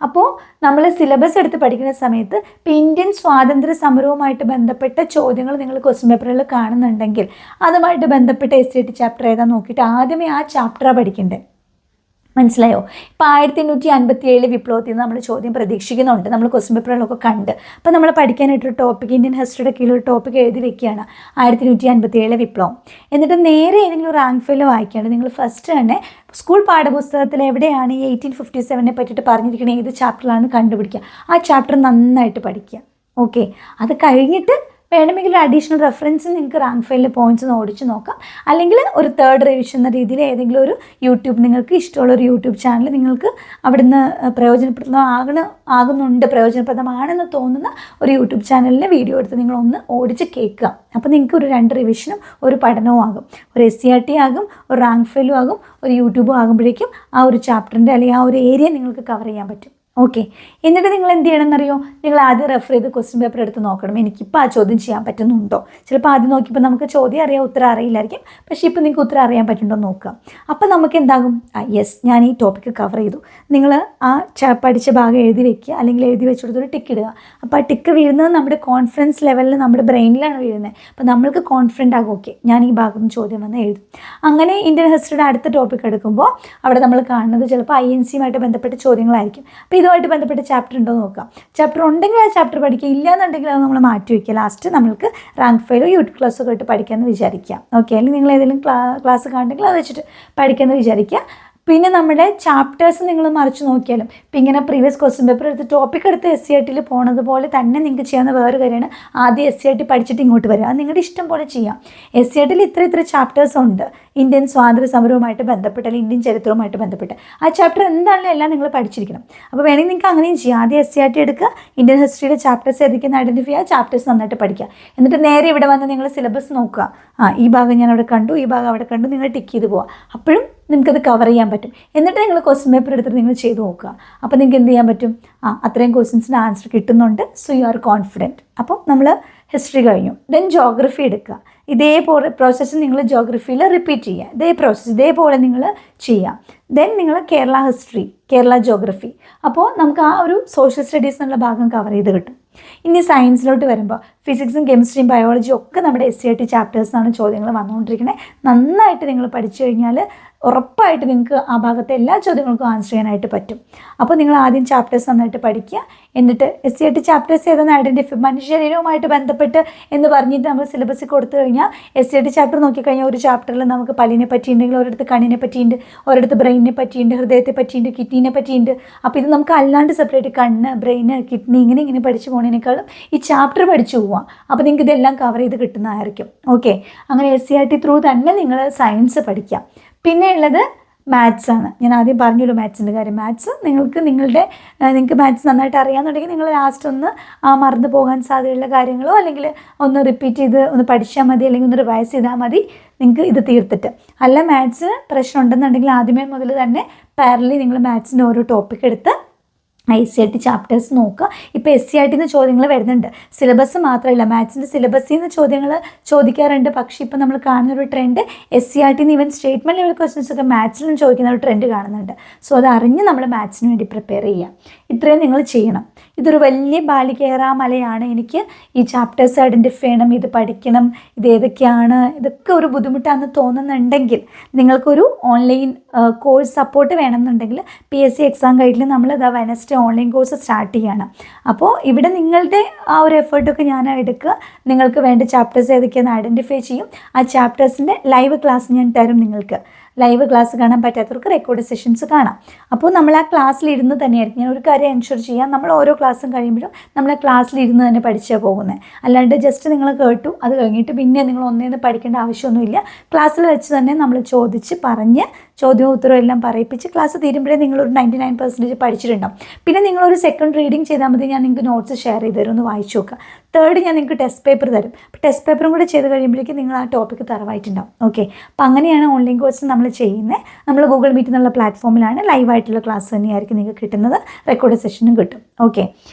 അപ്പോൾ നമ്മൾ സിലബസ് എടുത്ത് പഠിക്കുന്ന സമയത്ത് ഇപ്പോൾ ഇന്ത്യൻ സ്വാതന്ത്ര്യ സമരവുമായിട്ട് ബന്ധപ്പെട്ട ചോദ്യങ്ങൾ നിങ്ങൾ ക്വസ്റ്റ്യൻ പേപ്പറിൽ കാണുന്നുണ്ടെങ്കിൽ അതുമായിട്ട് ബന്ധപ്പെട്ട SCERT ചാപ്റ്റർ ഏതാ നോക്കിയിട്ട് ആദ്യമേ ആ ചാപ്റ്ററാണ് പഠിക്കേണ്ടത്. മനസ്സിലായോ? ഇപ്പോൾ 1857 വിപ്ലവത്തിൽ നിന്ന് നമ്മൾ ചോദ്യം പ്രതീക്ഷിക്കുന്നുണ്ട്, നമ്മൾ ക്വസ്റ്റ്യൻ പേപ്പറുകളൊക്കെ കണ്ട്. അപ്പോൾ നമ്മൾ പഠിക്കാനായിട്ടൊരു ടോപ്പിക്, ഇന്ത്യൻ ഹിസ്റ്ററിയുടെ കീഴിലൊരു ടോപ്പിക് എഴുതി വെക്കുകയാണ് 1857 വിപ്ലവം. എന്നിട്ട് നേരെ ഏതെങ്കിലും ഒരു റാങ്ക് ഫയൽ വായിക്കാണ്ട് നിങ്ങൾ ഫസ്റ്റ് തന്നെ സ്കൂൾ പാഠപുസ്തകത്തിൽ എവിടെയാണ് ഈ 1857 പറ്റിയിട്ട് പറഞ്ഞിരിക്കുന്നത്, ഏത് ചാപ്റ്ററിലാണ് കണ്ടുപിടിക്കുക, ആ ചാപ്റ്റർ നന്നായിട്ട് പഠിക്കുക. ഓക്കെ, അത് കഴിഞ്ഞിട്ട് വേണമെങ്കിൽ ഒരു അഡീഷണൽ റെഫറൻസ് നിങ്ങൾക്ക് റാങ്ക് ഫയലിൽ പോയിൻറ്റ്സ് ഓടിച്ച് നോക്കാം. അല്ലെങ്കിൽ ഒരു തേർഡ് റിവിഷൻ എന്ന രീതിയിൽ ഏതെങ്കിലും ഒരു നിങ്ങൾക്ക് ഇഷ്ടമുള്ളൊരു യൂട്യൂബ് ചാനൽ നിങ്ങൾക്ക് അവിടുന്ന് പ്രയോജനപ്രദമാണെന്ന് തോന്നുന്ന ഒരു യൂട്യൂബ് ചാനലിലെ വീഡിയോ എടുത്ത് നിങ്ങളൊന്ന് ഓടിച്ച് കേൾക്കുക. അപ്പോൾ നിങ്ങൾക്ക് ഒരു 2 റിവിഷനും ഒരു പഠനവും ആകും. ഒരു SCERT ആകും, ഒരു റാങ്ക് ഫയലും ആകും, ഒരു യൂട്യൂബും ആകുമ്പോഴേക്കും ആ ഒരു ചാപ്റ്ററിൻ്റെ അല്ലെങ്കിൽ ആ ഒരു ഏരിയ നിങ്ങൾക്ക് കവർ ചെയ്യാൻ പറ്റും. ഓക്കെ, എന്നിട്ട് നിങ്ങൾ എന്ത് ചെയ്യണമെന്നറിയോ? നിങ്ങൾ ആദ്യം റെഫർ ചെയ്ത് ക്വസ്റ്റ്യൻ പേപ്പർ എടുത്ത് നോക്കണം, എനിക്കിപ്പോൾ ആ ചോദ്യം ചെയ്യാൻ പറ്റുന്നുണ്ടോ. ചിലപ്പോൾ ആദ്യം നോക്കിയപ്പോൾ നമുക്ക് ചോദ്യം അറിയാം, ഉത്തരം അറിയില്ലായിരിക്കും. പക്ഷേ ഇപ്പോൾ നിങ്ങൾക്ക് ഉത്തരം അറിയാൻ പറ്റുന്നുണ്ടോ നോക്കുക. അപ്പോൾ നമുക്ക് എന്താകും, യെസ് ഞാൻ ഈ ടോപ്പിക്ക് കവർ ചെയ്തു. നിങ്ങൾ ആ പഠിച്ച ഭാഗം എഴുതി വെക്കുക, അല്ലെങ്കിൽ എഴുതി വെച്ചെടുത്തൊരു ടിക്ക് ഇടുക. അപ്പോൾ ആ ടിക്ക് വീഴുന്നത് നമ്മുടെ കോൺഫിഡൻസ് ലെവലിൽ നമ്മുടെ ബ്രെയിനിലാണ് വീഴുന്നത്. അപ്പോൾ നമ്മൾക്ക് കോൺഫിഡൻ്റ് ആകും, ഓക്കെ ഞാൻ ഈ ഭാഗം ചോദ്യം വന്ന് എഴുതും. അങ്ങനെ ഇന്ത്യൻ ഹിസ്റ്ററിയുടെ അടുത്ത ടോപ്പിക് എടുക്കുമ്പോൾ അവിടെ നമ്മൾ കാണുന്നത് ചിലപ്പോൾ INC-യുമായിട്ട് ബന്ധപ്പെട്ട ചോദ്യങ്ങളായിരിക്കും. അപ്പോൾ ഇതുമായിട്ട് ബന്ധപ്പെട്ട ചാപ്റ്റർ ഉണ്ടോ നോക്കാം. ചാപ്റ്റർ ഉണ്ടെങ്കിൽ ആ ചാപ്റ്റർ പഠിക്കുക, ഇല്ലയെന്നുണ്ടെങ്കിൽ അത് നമ്മൾ മാറ്റി വയ്ക്കുക. ലാസ്റ്റ് നമുക്ക് റാങ്ക് ഫയലോ യൂട്യൂബ് ക്ലാസ്സൊക്കെ ആയിട്ട് പഠിക്കാമെന്ന് വിചാരിക്കുക. ഓക്കെ, അല്ലെങ്കിൽ നിങ്ങൾ ഏതെങ്കിലും ക്ലാസ് കാണുന്നെങ്കിൽ അത് വെച്ചിട്ട് പഠിക്കാമെന്ന് വിചാരിക്കുക. പിന്നെ നമ്മുടെ ചാപ്റ്റേഴ്സ് നിങ്ങൾ മറിച്ച് നോക്കിയാലും ഇപ്പം ഇങ്ങനെ പ്രീവിയസ് ക്വസ്റ്റ്യൻ പേപ്പർ എടുത്ത് ടോപ്പിക് എടുത്ത് SCERTയിൽ പോകുന്നത് പോലെ തന്നെ നിങ്ങൾക്ക് ചെയ്യാവുന്ന വേറൊരു കാര്യമാണ് ആദ്യം SCERT പഠിച്ചിട്ട് ഇങ്ങോട്ട് വരിക. അത് നിങ്ങളുടെ ഇഷ്ടം പോലെ ചെയ്യാം. SCERTയിൽ ഇത്ര ചാപ്റ്റേഴ്സ് ഉണ്ട്, ഇന്ത്യൻ സ്വാതന്ത്ര്യ സമരവുമായിട്ട് ബന്ധപ്പെട്ട് അല്ലെങ്കിൽ ഇന്ത്യൻ ചരിത്രവുമായിട്ട് ബന്ധപ്പെട്ട് ആ ചാപ്റ്റർ എന്താണെങ്കിലും എല്ലാം നിങ്ങൾ പഠിച്ചിരിക്കണം. അപ്പോൾ വേണമെങ്കിൽ നിങ്ങൾക്ക് അങ്ങനെയും ചെയ്യാം. ആദ്യം SCERT എടുക്കുക, ഇന്ത്യൻ ഹിസ്റ്ററിയുടെ ചാപ്റ്റേഴ്സ് ഏതൊക്കെയെന്ന് ഐഡൻറ്റിഫൈ ചെയ്യുക, ചാപ്റ്റേഴ്സ് നന്നായിട്ട് പഠിക്കുക. എന്നിട്ട് നേരെ ഇവിടെ വന്ന് നിങ്ങൾ സിലബസ് നോക്കുക. ഈ ഭാഗം ഞാൻ അവിടെ കണ്ടു, ഈ ഭാഗം അവിടെ കണ്ടു, നിങ്ങൾ ടിക്ക് ചെയ്ത് പോവുക. അപ്പോഴും നിങ്ങൾക്കത് കവർ ചെയ്യാൻ പറ്റും. എന്നിട്ട് നിങ്ങൾ ക്വസ്റ്റ്യൻ പേപ്പർ എടുത്തിട്ട് നിങ്ങൾ ചെയ്ത് നോക്കുക. അപ്പോൾ നിങ്ങൾക്ക് എന്ത് ചെയ്യാൻ പറ്റും, അത്രയും ക്വസ്റ്റ്യൻസിന് ആൻസർ കിട്ടുന്നുണ്ട്, സോ യു ആർ കോൺഫിഡൻറ്റ്. അപ്പോൾ നമ്മൾ ഹിസ്റ്ററി കഴിഞ്ഞു. ദെൻ ജോഗ്രഫി എടുക്കുക. ഇതേപോലെ പ്രോസസ്സ് നിങ്ങൾ ജോഗ്രഫിയിൽ റിപ്പീറ്റ് ചെയ്യുക. ഇതേപോലെ നിങ്ങൾ ചെയ്യുക. ദെൻ നിങ്ങൾ കേരള ഹിസ്റ്ററി, കേരള ജോഗ്രഫി. അപ്പോൾ നമുക്ക് ആ ഒരു സോഷ്യൽ സ്റ്റഡീസ് എന്നുള്ള ഭാഗം കവർ ചെയ്ത് കിട്ടും. ഇനി സയൻസിലോട്ട് വരുമ്പോൾ ഫിസിക്സും കെമിസ്ട്രിയും ബയോളജിയും ഒക്കെ നമ്മുടെ SCERT ചാപ്റ്റേഴ്സാണ് ചോദ്യങ്ങൾ വന്നുകൊണ്ടിരിക്കുന്നത്. നന്നായിട്ട് നിങ്ങൾ പഠിച്ചു കഴിഞ്ഞാൽ ഉറപ്പായിട്ട് നിങ്ങൾക്ക് ആ ഭാഗത്തെ എല്ലാ ചോദ്യങ്ങൾക്കും ആൻസർ ചെയ്യാനായിട്ട് പറ്റും. അപ്പോൾ നിങ്ങൾ ആദ്യം ചാപ്റ്റേഴ്സ് നന്നായിട്ട് പഠിക്കുക. എന്നിട്ട് SCERT ചാപ്റ്റേഴ്സ് ഏതെന്ന് ഐഡൻറ്റിഫൈ, മനുഷ്യശരീരവുമായിട്ട് ബന്ധപ്പെട്ട് എന്ന് പറഞ്ഞിട്ട് നമ്മൾ സിലബസിൽ കൊടുത്തു കഴിഞ്ഞാൽ SCERT ചാപ്റ്റർ നോക്കിക്കഴിഞ്ഞാൽ ഒരു ചാപ്റ്ററിൽ നമുക്ക് പല്ലിനെ പറ്റിയിട്ടുണ്ടെങ്കിൽ ഒരിടത്ത് കണ്ണിനെ പറ്റിയിട്ടുണ്ട്, ഒരിടത്ത് ബ്രെയിനിനെ പറ്റിയിട്ടുണ്ട്, ഹൃദയത്തെ പറ്റിയിട്ടുണ്ട്, കിഡ്നീനെ പറ്റിയിട്ടുണ്ട്. അപ്പോൾ ഇത് നമുക്ക് അല്ലാണ്ട് സെപ്പറേറ്റ് കണ്ണ്, ബ്രെയിന്, കിഡ്നി ഇങ്ങനെ പഠിച്ചു പോകുന്നതിനേക്കാളും ഈ ചാപ്റ്റർ പഠിച്ചു പോവാം. അപ്പോൾ നിങ്ങൾക്ക് ഇതെല്ലാം കവർ ചെയ്ത് കിട്ടുന്നതായിരിക്കും. ഓക്കെ, അങ്ങനെ SCERT ത്രൂ തന്നെ നിങ്ങൾ സയൻസ് പഠിക്കാം. പിന്നെ ഉള്ളത് മാത്സ് ആണ്. ഞാൻ ആദ്യം പറഞ്ഞല്ലോ മാത്സിൻ്റെ കാര്യം. മാത്സ് നിങ്ങൾക്ക് മാത്സ് നന്നായിട്ട് അറിയാമെന്നുണ്ടെങ്കിൽ നിങ്ങൾ ലാസ്റ്റ് ഒന്ന് മറന്നു പോകാൻ സാധ്യതയുള്ള കാര്യങ്ങളോ അല്ലെങ്കിൽ ഒന്ന് റിപ്പീറ്റ് ചെയ്ത് ഒന്ന് പഠിച്ചാൽ മതി, അല്ലെങ്കിൽ ഒന്ന് റിവൈസ് ചെയ്താൽ മതി നിങ്ങൾക്ക് ഇത് തീർത്തിട്ട്. അല്ല മാത്സ് പ്രശ്നം ഉണ്ടെന്നുണ്ടെങ്കിൽ ആദ്യമേ മുതൽ തന്നെ പാരലി നിങ്ങൾ മാത്സിൻ്റെ ഓരോ ടോപ്പിക് എടുത്ത് ICRT ചാപ്റ്റേഴ്സ് നോക്കുക. ഇപ്പോൾ SCRT നിന്ന് ചോദ്യങ്ങൾ വരുന്നുണ്ട്. സിലബസ് മാത്രമല്ല, മാത്സിൻ്റെ സിലബസിൽ നിന്ന് ചോദ്യങ്ങൾ ചോദിക്കാറുണ്ട്. പക്ഷേ ഇപ്പോൾ നമ്മൾ കാണുന്ന ഒരു ട്രെൻഡ് SCRT നിന്ന് ഈവൻ സ്റ്റേറ്റ്മെൻറ്റ് ലെവൽ ക്വസ്റ്റ്യൻസ് ഒക്കെ മാത്സിൽ നിന്ന് ചോദിക്കുന്ന ഒരു ട്രെൻഡ് കാണുന്നുണ്ട്. സോ അത് അറിഞ്ഞ് നമ്മൾ മാത്സിന് വേണ്ടി പ്രിപ്പയർ ചെയ്യുക. ഇത്രയും നിങ്ങൾ ചെയ്യണം. ഇതൊരു വലിയ ബാലികേറാമലയാണ്. എനിക്ക് ഈ ചാപ്റ്റേഴ്സ് ഐഡൻറ്റിഫൈ ചെയ്യണം, ഇത് പഠിക്കണം, ഇത് ഏതൊക്കെയാണ്, ഇതൊക്കെ ഒരു ബുദ്ധിമുട്ടാണെന്ന് തോന്നുന്നുണ്ടെങ്കിൽ നിങ്ങൾക്കൊരു ഓൺലൈൻ കോഴ്സ് സപ്പോർട്ട് വേണമെന്നുണ്ടെങ്കിൽ PSC എക്സാം ഗൈഡിൽ നമ്മൾ വെനസ്ഡേ ഓൺലൈൻ കോഴ്സ് സ്റ്റാർട്ട് ചെയ്യണം. അപ്പോൾ ഇവിടെ നിങ്ങളുടെ ആ ഒരു എഫേർട്ടൊക്കെ ഞാൻ എടുക്കുക. നിങ്ങൾക്ക് വേണ്ട ചാപ്റ്റേഴ്സ് ഏതൊക്കെയാണെന്ന് ഐഡൻറ്റിഫൈ ചെയ്യും. ആ ചാപ്റ്റേഴ്സിൻ്റെ ലൈവ് ക്ലാസ് ഞാൻ തരും. നിങ്ങൾക്ക് ലൈവ് ക്ലാസ് കാണാൻ പറ്റാത്തവർക്ക് റെക്കോർഡ് സെഷൻസ് കാണാം. അപ്പോൾ നമ്മൾ ആ ക്ലാസ്സിലിരുന്ന് തന്നെയായിരിക്കും. ഞാൻ ഒരു കാര്യം എൻഷുർ ചെയ്യാം, നമ്മൾ ഓരോ ക്ലാസ്സും കഴിയുമ്പോഴും നമ്മൾ ആ ക്ലാസ്സിലിരുന്ന് തന്നെ പഠിച്ചാൽ പോകുന്നത്. അല്ലാണ്ട് ജസ്റ്റ് നിങ്ങൾ കേട്ടു അത് കഴിഞ്ഞിട്ട് പിന്നെ നിങ്ങൾ ഒന്നേന്ന് പഠിക്കേണ്ട ആവശ്യമൊന്നുമില്ല. ക്ലാസ്സിൽ വെച്ച് തന്നെ നമ്മൾ ചോദിച്ച് പറഞ്ഞ് ചോദ്യവും ഉത്തരവും എല്ലാം പറയിപ്പിച്ച് ക്ലാസ് തീരുമ്പോഴേ നിങ്ങളൊരു 99% പഠിച്ചിട്ടുണ്ടാവും. പിന്നെ നിങ്ങളൊരു സെക്കൻഡ് റീഡിങ് ചെയ്താൽ മതി. ഞാൻ നിങ്ങൾക്ക് നോട്ട്സ് ഷെയർ ചെയ്ത് തരും, ഒന്ന് വായിച്ചു നോക്കുക. തേർഡ് ഞാൻ നിങ്ങൾക്ക് ടെസ്റ്റ് പേപ്പർ തരും. അപ്പോൾ ടെസ്റ്റ് പേപ്പറും കൂടെ ചെയ്ത് കഴിയുമ്പോഴേക്കും നിങ്ങൾ ആ ടോപ്പിക്ക് തറവായിട്ടുണ്ടാവും. ഓക്കെ, അപ്പോൾ അങ്ങനെയാണ് ഓൺലൈൻ കോഴ്സ് നമ്മൾ ചെയ്യുന്നത്. നമ്മൾ ഗൂഗിൾ മീറ്റ് എന്നുള്ള പ്ലാറ്റ്ഫോമിലാണ് ലൈവായിട്ടുള്ള ക്ലാസ് തന്നെയായിരിക്കും നിങ്ങൾക്ക് കിട്ടുന്നത്. റെക്കോർഡ് സെഷനും കിട്ടും. ഓക്കെ,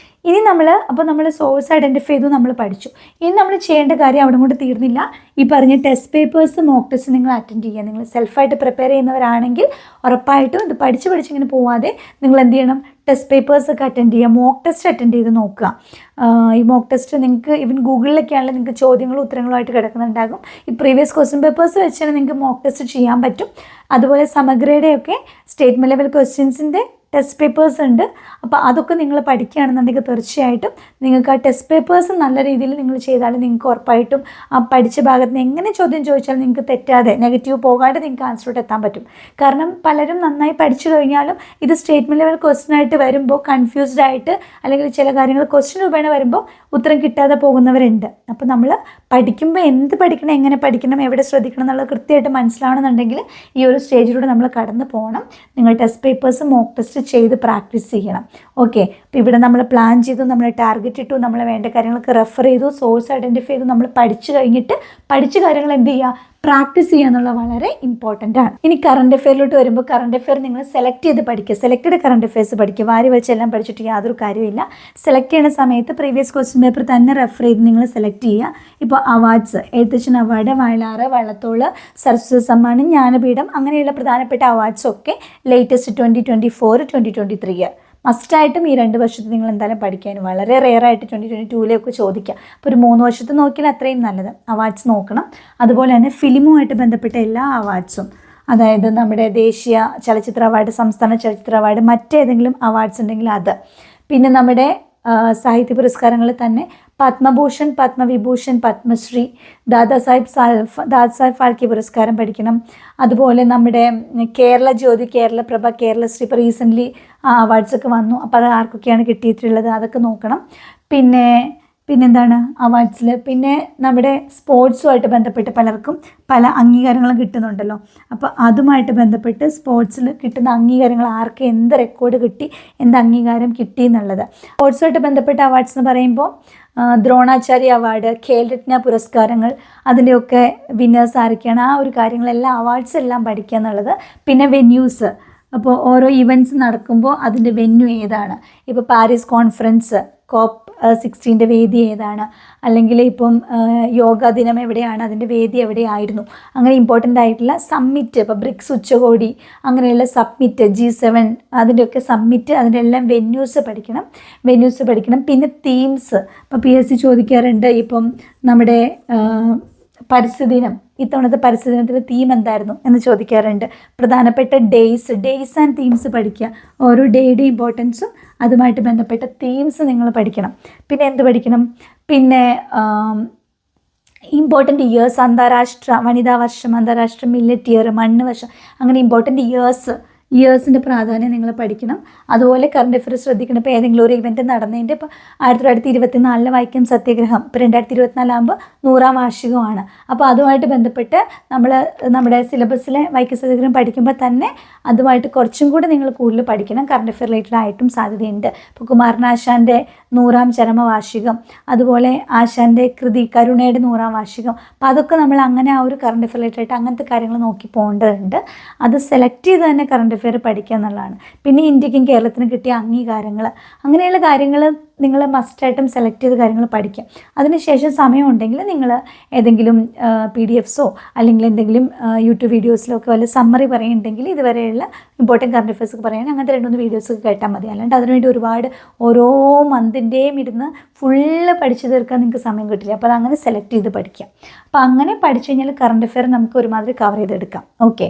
ഇനി നമ്മൾ സോഴ്സ് ഐഡൻറ്റിഫൈ ചെയ്തു, നമ്മൾ പഠിച്ചു. ഇനി നമ്മൾ ചെയ്യേണ്ട കാര്യം അവിടെ കൊണ്ട് തീർന്നില്ല. ഈ പറഞ്ഞ ടെസ്റ്റ് പേപ്പേഴ്സ്, മോക്ക് ടെസ്റ്റ് നിങ്ങൾ അറ്റൻഡ് ചെയ്യുക. നിങ്ങൾ സെൽഫായിട്ട് പ്രിപ്പയർ ചെയ്യുന്നവരാണെങ്കിൽ ഉറപ്പായിട്ടും ഇത് പഠിച്ചിങ്ങനെ പോവാതെ നിങ്ങൾ എന്ത് ചെയ്യണം, ടെസ്റ്റ് പേപ്പേഴ്സൊക്കെ അറ്റൻഡ് ചെയ്യുക, മോക്ക് ടെസ്റ്റ് അറ്റൻഡ് ചെയ്ത് നോക്കുക. ഈ മോക്ക് ടെസ്റ്റ് നിങ്ങൾക്ക് ഈവൻ ഗൂഗിളിലൊക്കെ ആണെങ്കിൽ നിങ്ങൾക്ക് ചോദ്യങ്ങളും ഉത്തരങ്ങളുമായിട്ട് കിടക്കുന്നുണ്ടാകും. ഈ പ്രീവിയസ് ക്വസ്റ്റ്യൻ പേപ്പേഴ്സ് വെച്ചാണ് നിങ്ങൾക്ക് മോക്ക് ടെസ്റ്റ് ചെയ്യാൻ പറ്റും. അതുപോലെ സമഗ്രയുടെയൊക്കെ സ്റ്റേറ്റ്മെൻറ്റ് ലെവൽ ക്വസ്റ്റ്യൻസിൻ്റെ ടെസ്റ്റ് പേപ്പേഴ്സ് ഉണ്ട്. അപ്പോൾ അതൊക്കെ നിങ്ങൾ പഠിക്കുകയാണെന്നുണ്ടെങ്കിൽ തീർച്ചയായിട്ടും നിങ്ങൾക്ക് ആ ടെസ്റ്റ് പേപ്പേഴ്സ് നല്ല രീതിയിൽ നിങ്ങൾ ചെയ്താൽ നിങ്ങൾക്ക് ഉറപ്പായിട്ടും ആ പഠിച്ച ഭാഗത്ത് നിന്ന് എങ്ങനെ ചോദ്യം ചോദിച്ചാലും നിങ്ങൾക്ക് തെറ്റാതെ നെഗറ്റീവ് പോകാതെ നിങ്ങൾക്ക് ആൻസറോട്ട് എത്താൻ പറ്റും. കാരണം പലരും നന്നായി പഠിച്ചു കഴിഞ്ഞാലും ഇത് സ്റ്റേറ്റ്മെൻറ്റ് ലെവൽ ക്വസ്റ്റ്യൻ ആയിട്ട് വരുമ്പോൾ കൺഫ്യൂസ്ഡ് ആയിട്ട് അല്ലെങ്കിൽ ചില കാര്യങ്ങൾ ക്വസ്റ്റ്യൻ രൂപേണ വരുമ്പോൾ ഉത്തരം കിട്ടാതെ പോകുന്നവരുണ്ട്. അപ്പോൾ നമ്മൾ പഠിക്കുമ്പോൾ എന്ത് പഠിക്കണം, എങ്ങനെ പഠിക്കണം, എവിടെ ശ്രദ്ധിക്കണം എന്നുള്ളത് കൃത്യമായിട്ട് മനസ്സിലാവണമെന്നുണ്ടെങ്കിൽ ഈ ഒരു സ്റ്റേജിലൂടെ നമ്മൾ കടന്നു പോകണം. നിങ്ങൾ ടെസ്റ്റ് പേപ്പേഴ്സ് മോക്ക് ടെസ്റ്റ് ചെയ്ത് പ്രാക്ടീസ് ചെയ്യണം. ഓക്കെ, അപ്പോൾ ഇവിടെ നമ്മൾ പ്ലാൻ ചെയ്തു, നമ്മൾ ടാർഗറ്റ് ഇട്ടു, നമ്മൾ വേണ്ട കാര്യങ്ങളൊക്കെ റെഫർ ചെയ്തു, സോഴ്സ് ഐഡൻറ്റിഫൈ ചെയ്തു, നമ്മൾ പഠിച്ചു കഴിഞ്ഞിട്ട് പഠിച്ച കാര്യങ്ങൾ എന്ത് ചെയ്യുക, പ്രാക്ടീസ് ചെയ്യുക എന്നുള്ളത് വളരെ ഇമ്പോർട്ടൻ്റ് ആണ്. ഇനി കറണ്ട് അഫെയറിലോട്ട് വരുമ്പോൾ കറണ്ട് അഫെയർ നിങ്ങൾ സെലക്ട് ചെയ്ത് പഠിക്കുക. സെലക്റ്റഡ് കറണ്ട് അഫെയർസ് പഠിക്കുക. വാരി വെച്ചെല്ലാം പഠിച്ചിട്ട് യാതൊരു കാര്യമില്ല. സെലക്ട് ചെയ്യുന്ന സമയത്ത് പ്രീവിയസ് ക്വസ്റ്റ്യൻ പേപ്പർ തന്നെ റെഫർ ചെയ്ത് നിങ്ങൾ സെലക്ട് ചെയ്യുക. ഇപ്പോൾ അവാർഡ്സ്, എഴുത്തച്ഛൻ അവാർഡ്, വയലാറ്, വള്ളത്തോൾ, സരസ്വതി സമ്മാനം, ജ്ഞാനപീഠം, അങ്ങനെയുള്ള പ്രധാനപ്പെട്ട അവാർഡ്സൊക്കെ ലേറ്റസ്റ്റ് 2024, 2023 മസ്റ്റായിട്ടും ഈ 2 വർഷത്തിൽ നിങ്ങൾ എന്തായാലും പഠിക്കാൻ. വളരെ റെയറായിട്ട് 2022 ചോദിക്കുക. അപ്പോൾ ഒരു 3 വർഷത്തെ നോക്കിയാൽ അത്രയും നല്ലത്. അവാർഡ്സ് നോക്കണം. അതുപോലെ തന്നെ ഫിലിമുമായിട്ട് ബന്ധപ്പെട്ട എല്ലാ അവാർഡ്സും, അതായത് നമ്മുടെ ദേശീയ ചലച്ചിത്ര അവാർഡ്, സംസ്ഥാന ചലച്ചിത്ര അവാർഡ്, മറ്റേതെങ്കിലും അവാർഡ്സ് ഉണ്ടെങ്കിൽ അത്, പിന്നെ നമ്മുടെ സാഹിത്യ പുരസ്കാരങ്ങളിൽ തന്നെ പത്മഭൂഷൺ, പത്മവിഭൂഷൺ, പത്മശ്രീ, ദാദാസാഹിബ് ഫാൽക്കെ പുരസ്കാരം പഠിക്കണം. അതുപോലെ നമ്മുടെ കേരള ജ്യോതി, കേരളപ്രഭ, കേരളശ്രീ ഇപ്പോൾ റീസെൻ്റ്ലി അവാർഡ്സൊക്കെ വന്നു. അപ്പോൾ അത് ആർക്കൊക്കെയാണ് കിട്ടിയിട്ടുള്ളത് അതൊക്കെ നോക്കണം. പിന്നെന്താണ് അവാർഡ്സിൽ, പിന്നെ നമ്മുടെ സ്പോർട്സുമായിട്ട് ബന്ധപ്പെട്ട് പലർക്കും പല അംഗീകാരങ്ങളും കിട്ടുന്നുണ്ടല്ലോ. അപ്പോൾ അതുമായിട്ട് ബന്ധപ്പെട്ട് സ്പോർട്സിൽ കിട്ടുന്ന അംഗീകാരങ്ങൾ, ആർക്ക് എന്ത് റെക്കോർഡ് കിട്ടി, എന്ത് അംഗീകാരം കിട്ടി എന്നുള്ളത്. സ്പോർട്സുമായിട്ട് ബന്ധപ്പെട്ട അവാർഡ്സ് എന്ന് പറയുമ്പോൾ ദ്രോണാചാര്യ അവാർഡ്, ഖേൽരത്ന പുരസ്കാരങ്ങൾ, അതിൻ്റെയൊക്കെ വിന്നേഴ്സ് ആരൊക്കെയാണ്, ആ ഒരു കാര്യങ്ങളെല്ലാം അവാർഡ്സ് എല്ലാം പഠിക്കുക എന്നുള്ളത്. പിന്നെ വെന്യൂസ്, അപ്പോൾ ഓരോ ഇവൻറ്റ്സ് നടക്കുമ്പോൾ അതിൻ്റെ വെന്യൂ ഏതാണ്. ഇപ്പോൾ പാരീസ് കോൺഫറൻസ്, COP 16 വേദി ഏതാണ്, അല്ലെങ്കിൽ ഇപ്പം യോഗാ ദിനം എവിടെയാണ്, അതിൻ്റെ വേദി എവിടെയായിരുന്നു, അങ്ങനെ ഇമ്പോർട്ടൻ്റ് ആയിട്ടുള്ള സമ്മിറ്റ്, ഇപ്പോൾ ബ്രിക്സ് ഉച്ചകോടി, അങ്ങനെയുള്ള സബ്മിറ്റ്, G7 അതിൻ്റെയൊക്കെ സബ്മിറ്റ്, അതിൻ്റെ എല്ലാം വെന്യൂസ് പഠിക്കണം. പിന്നെ തീംസ്, ഇപ്പോൾ PSC ചോദിക്കാറുണ്ട്. ഇപ്പം നമ്മുടെ പരിസ്ഥിതി ദിനം, ഇത്തവണത്തെ പരിസ്ഥിതി ദിനത്തിൻ്റെ തീം എന്തായിരുന്നു എന്ന് ചോദിക്കാറുണ്ട്. പ്രധാനപ്പെട്ട ഡേയ്സ് ആൻഡ് തീംസ് പഠിക്കുക. ഓരോ ഡേയുടെ ഇമ്പോർട്ടൻസും അതുമായിട്ട് ബന്ധപ്പെട്ട തീംസ് നിങ്ങൾ പഠിക്കണം. പിന്നെ എന്ത് പഠിക്കണം, പിന്നെ ഇമ്പോർട്ടൻ്റ് ഇയേഴ്സ്, അന്താരാഷ്ട്ര വനിതാ വർഷം, അന്താരാഷ്ട്ര മില്ലറ്റ് ഇയർ, മണ്ണ് വർഷം, അങ്ങനെ ഇമ്പോർട്ടൻ്റ് ഇയേഴ്സിൻ്റെ പ്രാധാന്യം നിങ്ങൾ പഠിക്കണം. അതുപോലെ കറണ്ട് അഫെയർ ശ്രദ്ധിക്കണം. ഇപ്പോൾ ഏതെങ്കിലും ഒരു ഇവൻറ്റ് നടന്നതിൻ്റെ, ഇപ്പോൾ 1924 വൈക്കം സത്യാഗ്രഹം, ഇപ്പോൾ 2024 ആകുമ്പോൾ 100ാം വാർഷികമാണ്. അപ്പോൾ അതുമായിട്ട് ബന്ധപ്പെട്ട് നമ്മുടെ സിലബസിലെ വൈക്കം സത്യാഗ്രഹം പഠിക്കുമ്പോൾ തന്നെ അതുമായിട്ട് കുറച്ചും കൂടി നിങ്ങൾ കൂടുതൽ പഠിക്കണം. കറണ്ട് അഫെയർ റിലേറ്റഡ് ആയിട്ടും സാധ്യതയുണ്ട്. ഇപ്പോൾ കുമാരനാശാൻ്റെ 100ാം ചരമവാർഷികം, അതുപോലെ ആശാൻ്റെ കൃതി കരുണയുടെ 100ാം വാർഷികം. അപ്പോൾ അതൊക്കെ നമ്മൾ അങ്ങനെ ആ ഒരു കറണ്ട് അഫെയർ റിലേറ്റഡ് അങ്ങനത്തെ കാര്യങ്ങൾ നോക്കി പോകേണ്ടതുണ്ട്. അത് സെലക്ട് ചെയ്ത് തന്നെ കറണ്ട് അഫെയർ പഠിക്കുക എന്നുള്ളതാണ്. പിന്നെ ഇന്ത്യക്കും കേരളത്തിനും കിട്ടിയ അംഗീകാരങ്ങൾ, അങ്ങനെയുള്ള കാര്യങ്ങൾ നിങ്ങൾ മസ്റ്റായിട്ടും സെലക്ട് ചെയ്ത കാര്യങ്ങൾ പഠിക്കാം. അതിനുശേഷം സമയമുണ്ടെങ്കിൽ നിങ്ങൾ ഏതെങ്കിലും PDFsോ അല്ലെങ്കിൽ എന്തെങ്കിലും യൂട്യൂബ് വീഡിയോസിലോ ഒക്കെ വല്ല സമ്മറി പറയുന്നുണ്ടെങ്കിൽ ഇതുവരെയുള്ള ഇമ്പോർട്ടൻറ്റ് കറണ്ട് അഫെയർസ് ഒക്കെ പറയാൻ അങ്ങനത്തെ 2-3 വീഡിയോസ് കേട്ടാൽ മതി. അല്ലാണ്ട് അതിനുവേണ്ടി ഒരുപാട് ഓരോ മന്തിൻ്റെയും ഇരുന്ന് ഫുള്ള് പഠിച്ചു തീർക്കാൻ നിങ്ങൾക്ക് സമയം കിട്ടില്ല. അപ്പോൾ അതങ്ങനെ സെലക്ട് ചെയ്ത് പഠിക്കാം. അപ്പോൾ അങ്ങനെ പഠിച്ചു കഴിഞ്ഞാൽ കറണ്ട് അഫെയർ നമുക്ക് ഒരുമാതിരി കവർ ചെയ്തെടുക്കാം. ഓക്കെ.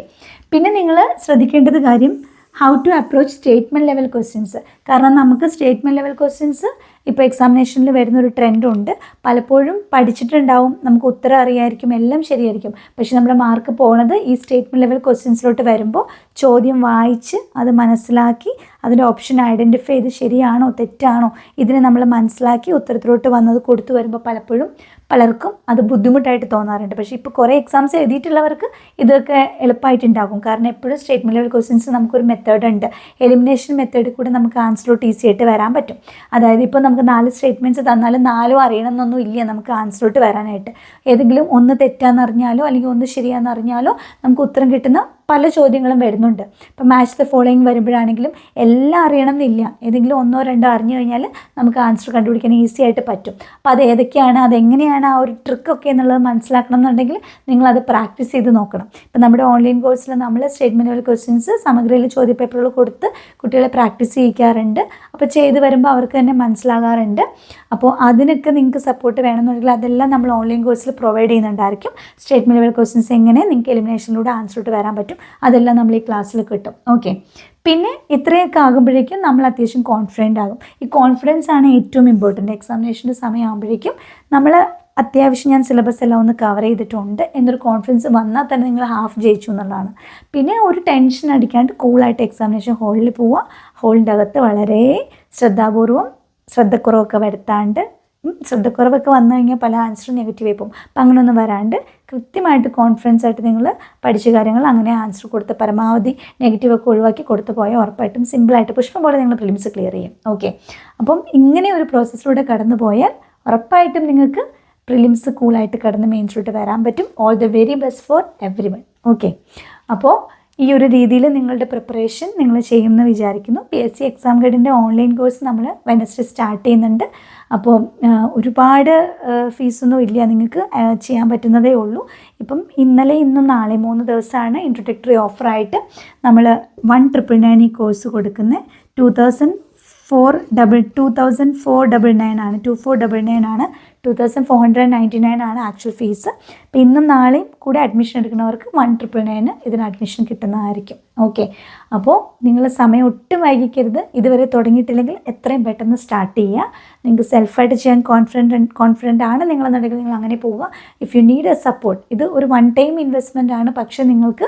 പിന്നെ നിങ്ങൾ ശ്രദ്ധിക്കേണ്ടത് കാര്യം how to approach statement level questions. കാരണം നമുക്ക് സ്റ്റേറ്റ്മെൻറ്റ് ലെവൽ ക്വസ്റ്റ്യൻസ് ഇപ്പോൾ എക്സാമിനേഷനിൽ വരുന്നൊരു ട്രെൻഡുണ്ട്. പലപ്പോഴും പഠിച്ചിട്ടുണ്ടാവും, നമുക്ക് ഉത്തരം അറിയായിരിക്കും, എല്ലാം ശരിയായിരിക്കും. പക്ഷെ നമ്മുടെ മാർക്ക് പോണത് ഈ സ്റ്റേറ്റ്മെൻറ്റ് ലെവൽ ക്വസ്റ്റ്യൻസിലോട്ട് വരുമ്പോൾ ചോദ്യം വായിച്ച് അത് മനസ്സിലാക്കി അതിൻ്റെ ഓപ്ഷൻ ഐഡൻറ്റിഫൈ ചെയ്ത് ശരിയാണോ തെറ്റാണോ ഇതിനെ നമ്മൾ മനസ്സിലാക്കി ഉത്തരത്തിലോട്ട് വന്നത് കൊടുത്തു വരുമ്പോൾ പലപ്പോഴും പലർക്കും അത് ബുദ്ധിമുട്ടായിട്ട് തോന്നാറുണ്ട്. പക്ഷേ ഇപ്പോൾ കുറേ എക്സാംസ് എഴുതിയിട്ടുള്ളവർക്ക് ഇതൊക്കെ എളുപ്പമായിട്ടുണ്ടാകും. കാരണം എപ്പോഴും സ്റ്റേറ്റ്മെൻറ്റ് ലെവൽ ക്വസ്റ്റ്യൻസ് നമുക്കൊരു മെത്തേഡ് ഉണ്ട്. എലിമിനേഷൻ മെത്തേഡിൽ കൂടെ നമുക്ക് ആൻസറിലോട്ട് ഈസി ആയിട്ട് വരാൻ പറ്റും. അതായത് ഇപ്പോൾ നമുക്ക് 4 സ്റ്റേറ്റ്മെൻറ്റ്സ് തന്നാലും 4 അറിയണമെന്നൊന്നും ഇല്ല നമുക്ക് ആൻസറിലോട്ട് വരാനായിട്ട്. ഏതെങ്കിലും ഒന്ന് തെറ്റാന്നറിഞ്ഞാലോ അല്ലെങ്കിൽ ഒന്ന് ശരിയാണെന്നറിഞ്ഞാലോ നമുക്ക് ഉത്തരം കിട്ടുന്ന പല ചോദ്യങ്ങളും വരുന്നുണ്ട്. ഇപ്പോൾ മാച്ച് ദ ഫോളോയിങ് വരുമ്പോഴാണെങ്കിലും എല്ലാം അറിയണം എന്നില്ല. ഏതെങ്കിലും 1-2 അറിഞ്ഞു കഴിഞ്ഞാൽ നമുക്ക് ആൻസർ കണ്ടുപിടിക്കാൻ ഈസി ആയിട്ട് പറ്റും. അപ്പോൾ അത് ഏതൊക്കെയാണ്, അതെങ്ങനെയാണ് ആ ഒരു ട്രിക്കൊക്കെ എന്നുള്ളത് മനസ്സിലാക്കണം എന്നുണ്ടെങ്കിൽ നിങ്ങളത് പ്രാക്ടീസ് ചെയ്ത് നോക്കണം. ഇപ്പോൾ നമ്മുടെ ഓൺലൈൻ കോഴ്സിൽ നമ്മൾ സ്റ്റേറ്റ്മെൻറ്റ് ലെവൽ ക്വസ്റ്റ്യൻസ് സമഗ്രയിൽ ചോദ്യപേപ്പറുകൾ കൊടുത്ത് കുട്ടികളെ പ്രാക്ടീസ് ചെയ്യിക്കാറുണ്ട്. അപ്പോൾ ചെയ്ത് വരുമ്പോൾ അവർക്ക് തന്നെ മനസ്സിലാകാറുണ്ട്. അപ്പോൾ അതിനൊക്കെ നിങ്ങൾക്ക് സപ്പോർട്ട് വേണമെന്നുണ്ടെങ്കിൽ അതെല്ലാം നമ്മൾ ഓൺലൈൻ കോഴ്സിൽ പ്രൊവൈഡ് ചെയ്യുന്നുണ്ടായിരിക്കും. സ്റ്റേറ്റ്മെൻറ്റ് ലെവൽ ക്വസ്റ്റ്യൻസ് എങ്ങനെ നിങ്ങൾക്ക് എലിമിനേഷനിലൂടെ ആൻസറിലോട്ട് വരാൻ പറ്റും അതെല്ലാം നമ്മൾ ഈ ക്ലാസ്സിൽ കിട്ടും. ഓക്കെ. പിന്നെ ഇത്രയൊക്കെ ആകുമ്പോഴേക്കും നമ്മൾ അത്യാവശ്യം കോൺഫിഡൻ്റ് ആകും. ഈ കോൺഫിഡൻസ് ആണ് ഏറ്റവും ഇമ്പോർട്ടൻ്റ്. എക്സാമിനേഷൻ്റെ സമയമാകുമ്പോഴേക്കും നമ്മൾ അത്യാവശ്യം ഞാൻ സിലബസ് എല്ലാം ഒന്ന് കവർ ചെയ്തിട്ടുണ്ട് എന്നൊരു കോൺഫിഡൻസ് വന്നാൽ തന്നെ നിങ്ങൾ ഹാഫ് ജയിച്ചു എന്നുള്ളതാണ്. പിന്നെ ഒരു ടെൻഷൻ അടിക്കാണ്ട് കൂളായിട്ട് എക്സാമിനേഷൻ ഹാളിൽ പോവുക. ഹാളിൻ്റെ അകത്ത് വളരെ ശ്രദ്ധാപൂർവം ശ്രദ്ധക്കുറവൊക്കെ വരുത്താണ്ട്, ശ്രദ്ധക്കുറവൊക്കെ വന്നു കഴിഞ്ഞാൽ പല ആൻസറും നെഗറ്റീവായി പോകും. അപ്പം അങ്ങനെയൊന്നും വരാണ്ട് കൃത്യമായിട്ട് കോൺഫിഡൻസ് ആയിട്ട് നിങ്ങൾ പഠിച്ച കാര്യങ്ങൾ അങ്ങനെ ആൻസർ കൊടുത്ത് പരമാവധി നെഗറ്റീവൊക്കെ ഒഴിവാക്കി കൊടുത്തു പോയാൽ ഉറപ്പായിട്ടും സിമ്പിളായിട്ട് പുഷ്പം പോലെ നിങ്ങൾ പ്രിലിംസ് ക്ലിയർ ചെയ്യും. ഓക്കെ. അപ്പം ഇങ്ങനെ ഒരു പ്രോസസ്സിലൂടെ കടന്നു പോയാൽ ഉറപ്പായിട്ടും നിങ്ങൾക്ക് പ്രിലിംസ് കൂളായിട്ട് കടന്ന് മെയിൻസിലോട്ട് വരാൻ പറ്റും. All the very best for every one. Okay. അപ്പോൾ ഈ ഒരു രീതിയിൽ നിങ്ങളുടെ പ്രിപ്പറേഷൻ നിങ്ങൾ ചെയ്യുമെന്ന് വിചാരിക്കുന്നു. PSC എക്സാം ഗൈഡിൻ്റെ ഓൺലൈൻ കോഴ്സ് നമ്മൾ വെനസ്ഡേ സ്റ്റാർട്ട് ചെയ്യുന്നുണ്ട്. അപ്പോൾ ഒരുപാട് ഫീസൊന്നും ഇല്ല, നിങ്ങൾക്ക് ചെയ്യാൻ പറ്റുന്നതേ ഉള്ളൂ. ഇപ്പം ഇന്നലെ ഇന്നും നാളെ 3 ദിവസമാണ് ഇൻട്രൊഡക്ടറി ഓഫറായിട്ട് നമ്മൾ 1,999 ഈ കോഴ്സ് കൊടുക്കുന്നത്. 2,499 ആണ്, 2,499 ആണ്, 2,499 ആണ് ആക്ച്വൽ ഫീസ്. അപ്പോൾ ഇന്നും നാളെയും കൂടെ അഡ്മിഷൻ എടുക്കുന്നവർക്ക് 1,999 ഇതിന് അഡ്മിഷൻ കിട്ടുന്നതായിരിക്കും. ഓക്കെ. അപ്പോൾ നിങ്ങൾ സമയം ഒട്ടും വൈകിക്കരുത്. ഇതുവരെ തുടങ്ങിയിട്ടില്ലെങ്കിൽ എത്രയും പെട്ടെന്ന് സ്റ്റാർട്ട് ചെയ്യുക. നിങ്ങൾക്ക് സെൽഫായിട്ട് ചെയ്യാൻ കോൺഫിഡൻ്റ് ആണ് നിങ്ങളെന്നുണ്ടെങ്കിൽ നിങ്ങൾ അങ്ങനെ പോവുക. If you need A support, ഇത് ഒരു 1 ടൈം ഇൻവെസ്റ്റ്മെൻ്റ് ആണ്. പക്ഷേ നിങ്ങൾക്ക്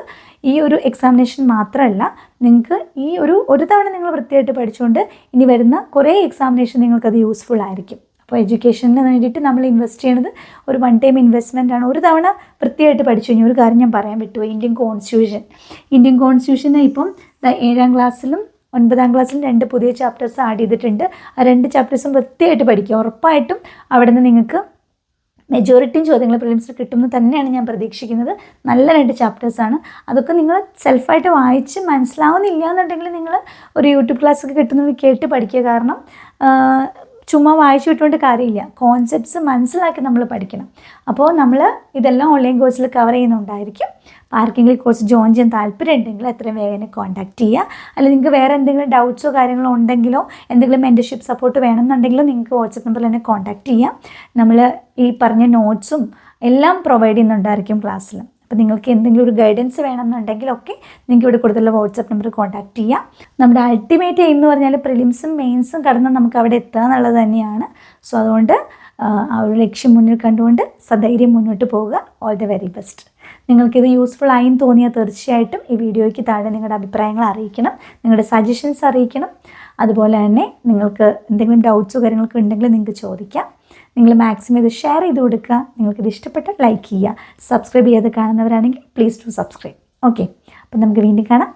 ഈ ഒരു എക്സാമിനേഷൻ മാത്രമല്ല, നിങ്ങൾക്ക് ഈ ഒരു തവണ നിങ്ങൾ വൃത്തിയായിട്ട് പഠിച്ചുകൊണ്ട് ഇനി വരുന്ന കുറേ എക്സാമിനേഷൻ നിങ്ങൾക്കത് യൂസ്ഫുൾ ആയിരിക്കും. അപ്പോൾ എഡ്യൂക്കേഷന് വേണ്ടിയിട്ട് നമ്മൾ ഇൻവെസ്റ്റ് ചെയ്യുന്നത് ഒരു 1 ടൈം ഇൻവെസ്റ്റ്മെൻ്റ് ആണ്. ഒരു തവണ വൃത്തിയായിട്ട് പഠിച്ചു കഴിഞ്ഞാൽ ഒരു കാര്യം ഞാൻ പറയാൻ പറ്റുമോ, ഇന്ത്യൻ കോൺസ്റ്റിറ്റ്യൂഷന് ഇപ്പം 7ാം ക്ലാസ്സിലും 9ാം ക്ലാസ്സിലും 2 പുതിയ ചാപ്റ്റേഴ്സ് ആഡ് ചെയ്തിട്ടുണ്ട്. ആ 2 ചാപ്റ്റേഴ്സും വൃത്തിയായിട്ട് പഠിക്കുക. ഉറപ്പായിട്ടും അവിടെ നിന്ന് നിങ്ങൾക്ക് മെജോറിറ്റിയും ചോദ്യങ്ങൾ പ്രിലിംസിൽ കിട്ടുമെന്ന് തന്നെയാണ് ഞാൻ പ്രതീക്ഷിക്കുന്നത്. നല്ല 2 ചാപ്റ്റേഴ്സാണ്. അതൊക്കെ നിങ്ങൾ സെൽഫായിട്ട് വായിച്ച് മനസ്സിലാവുന്നില്ല എന്നുണ്ടെങ്കിൽ നിങ്ങൾ ഒരു യൂട്യൂബ് ക്ലാസ്സൊക്കെ കിട്ടുന്നത് കേട്ട് പഠിക്കുക. കാരണം ചുമ്മാ വായിച്ചു വിട്ടുകൊണ്ട് കാര്യമില്ല, കോൺസെപ്റ്റ്സ് മനസ്സിലാക്കി നമ്മൾ പഠിക്കണം. അപ്പോൾ നമ്മൾ ഇതെല്ലാം ഓൺലൈൻ കോഴ്സിൽ കവർ ചെയ്യുന്നുണ്ടായിരിക്കും. അപ്പോൾ ആർക്കെങ്കിലും കോഴ്സ് ജോയിൻ ചെയ്യാൻ താല്പര്യം ഉണ്ടെങ്കിൽ എത്രയും വേഗം കോൺടാക്ട് ചെയ്യുക. അല്ലെങ്കിൽ നിങ്ങൾക്ക് വേറെ എന്തെങ്കിലും ഡൗട്ട്സോ കാര്യങ്ങളോ ഉണ്ടെങ്കിലോ എന്തെങ്കിലും മെൻറ്റർഷിപ്പ് സപ്പോർട്ട് വേണമെന്നുണ്ടെങ്കിലോ നിങ്ങൾക്ക് വാട്സപ്പ് നമ്പറിൽ തന്നെ കോൺടാക്ട് ചെയ്യാം. നമ്മൾ ഈ പറഞ്ഞ നോട്ട്സും എല്ലാം പ്രൊവൈഡ് ചെയ്യുന്നുണ്ടായിരിക്കും ക്ലാസ്സിൽ. അപ്പോൾ നിങ്ങൾക്ക് എന്തെങ്കിലും ഒരു ഗൈഡൻസ് വേണമെന്നുണ്ടെങ്കിലൊക്കെ നിങ്ങൾക്ക് ഇവിടെ കൊടുത്തുള്ള വാട്സപ്പ് നമ്പർ കോൺടാക്ട് ചെയ്യാം. നമ്മുടെ അൾട്ടിമേറ്റ് എയിം എന്ന് പറഞ്ഞാൽ പ്രിലിംസും മെയിൻസും കടന്ന് നമുക്ക് അവിടെ എത്തുക എന്നുള്ളത് തന്നെയാണ്. സോ അതുകൊണ്ട് ആ ഒരു ലക്ഷ്യം മുന്നിൽ കണ്ടുകൊണ്ട് സധൈര്യം മുന്നോട്ട് പോവുക. All the very best. നിങ്ങൾക്കിത് യൂസ്ഫുൾ ആയെന്ന് തോന്നിയാൽ തീർച്ചയായിട്ടും ഈ വീഡിയോയ്ക്ക് താഴെ നിങ്ങളുടെ അഭിപ്രായങ്ങൾ അറിയിക്കണം, നിങ്ങളുടെ സജഷൻസ് അറിയിക്കണം. അതുപോലെ തന്നെ നിങ്ങൾക്ക് എന്തെങ്കിലും ഡൗട്ട്സോ കാര്യങ്ങളൊക്കെ ഉണ്ടെങ്കിൽ നിങ്ങൾക്ക് ചോദിക്കാം. നിങ്ങൾ മാക്സിമം ഇത് ഷെയർ ചെയ്ത് കൊടുക്കുക. നിങ്ങൾക്കിത് ഇഷ്ടപ്പെട്ടാൽ ലൈക്ക് ചെയ്യുക. സബ്സ്ക്രൈബ് ചെയ്യാതെ കാണുന്നവരാണെങ്കിൽ പ്ലീസ് ടു സബ്സ്ക്രൈബ്. ഓക്കെ. അപ്പം നമുക്ക് വീണ്ടും കാണാം.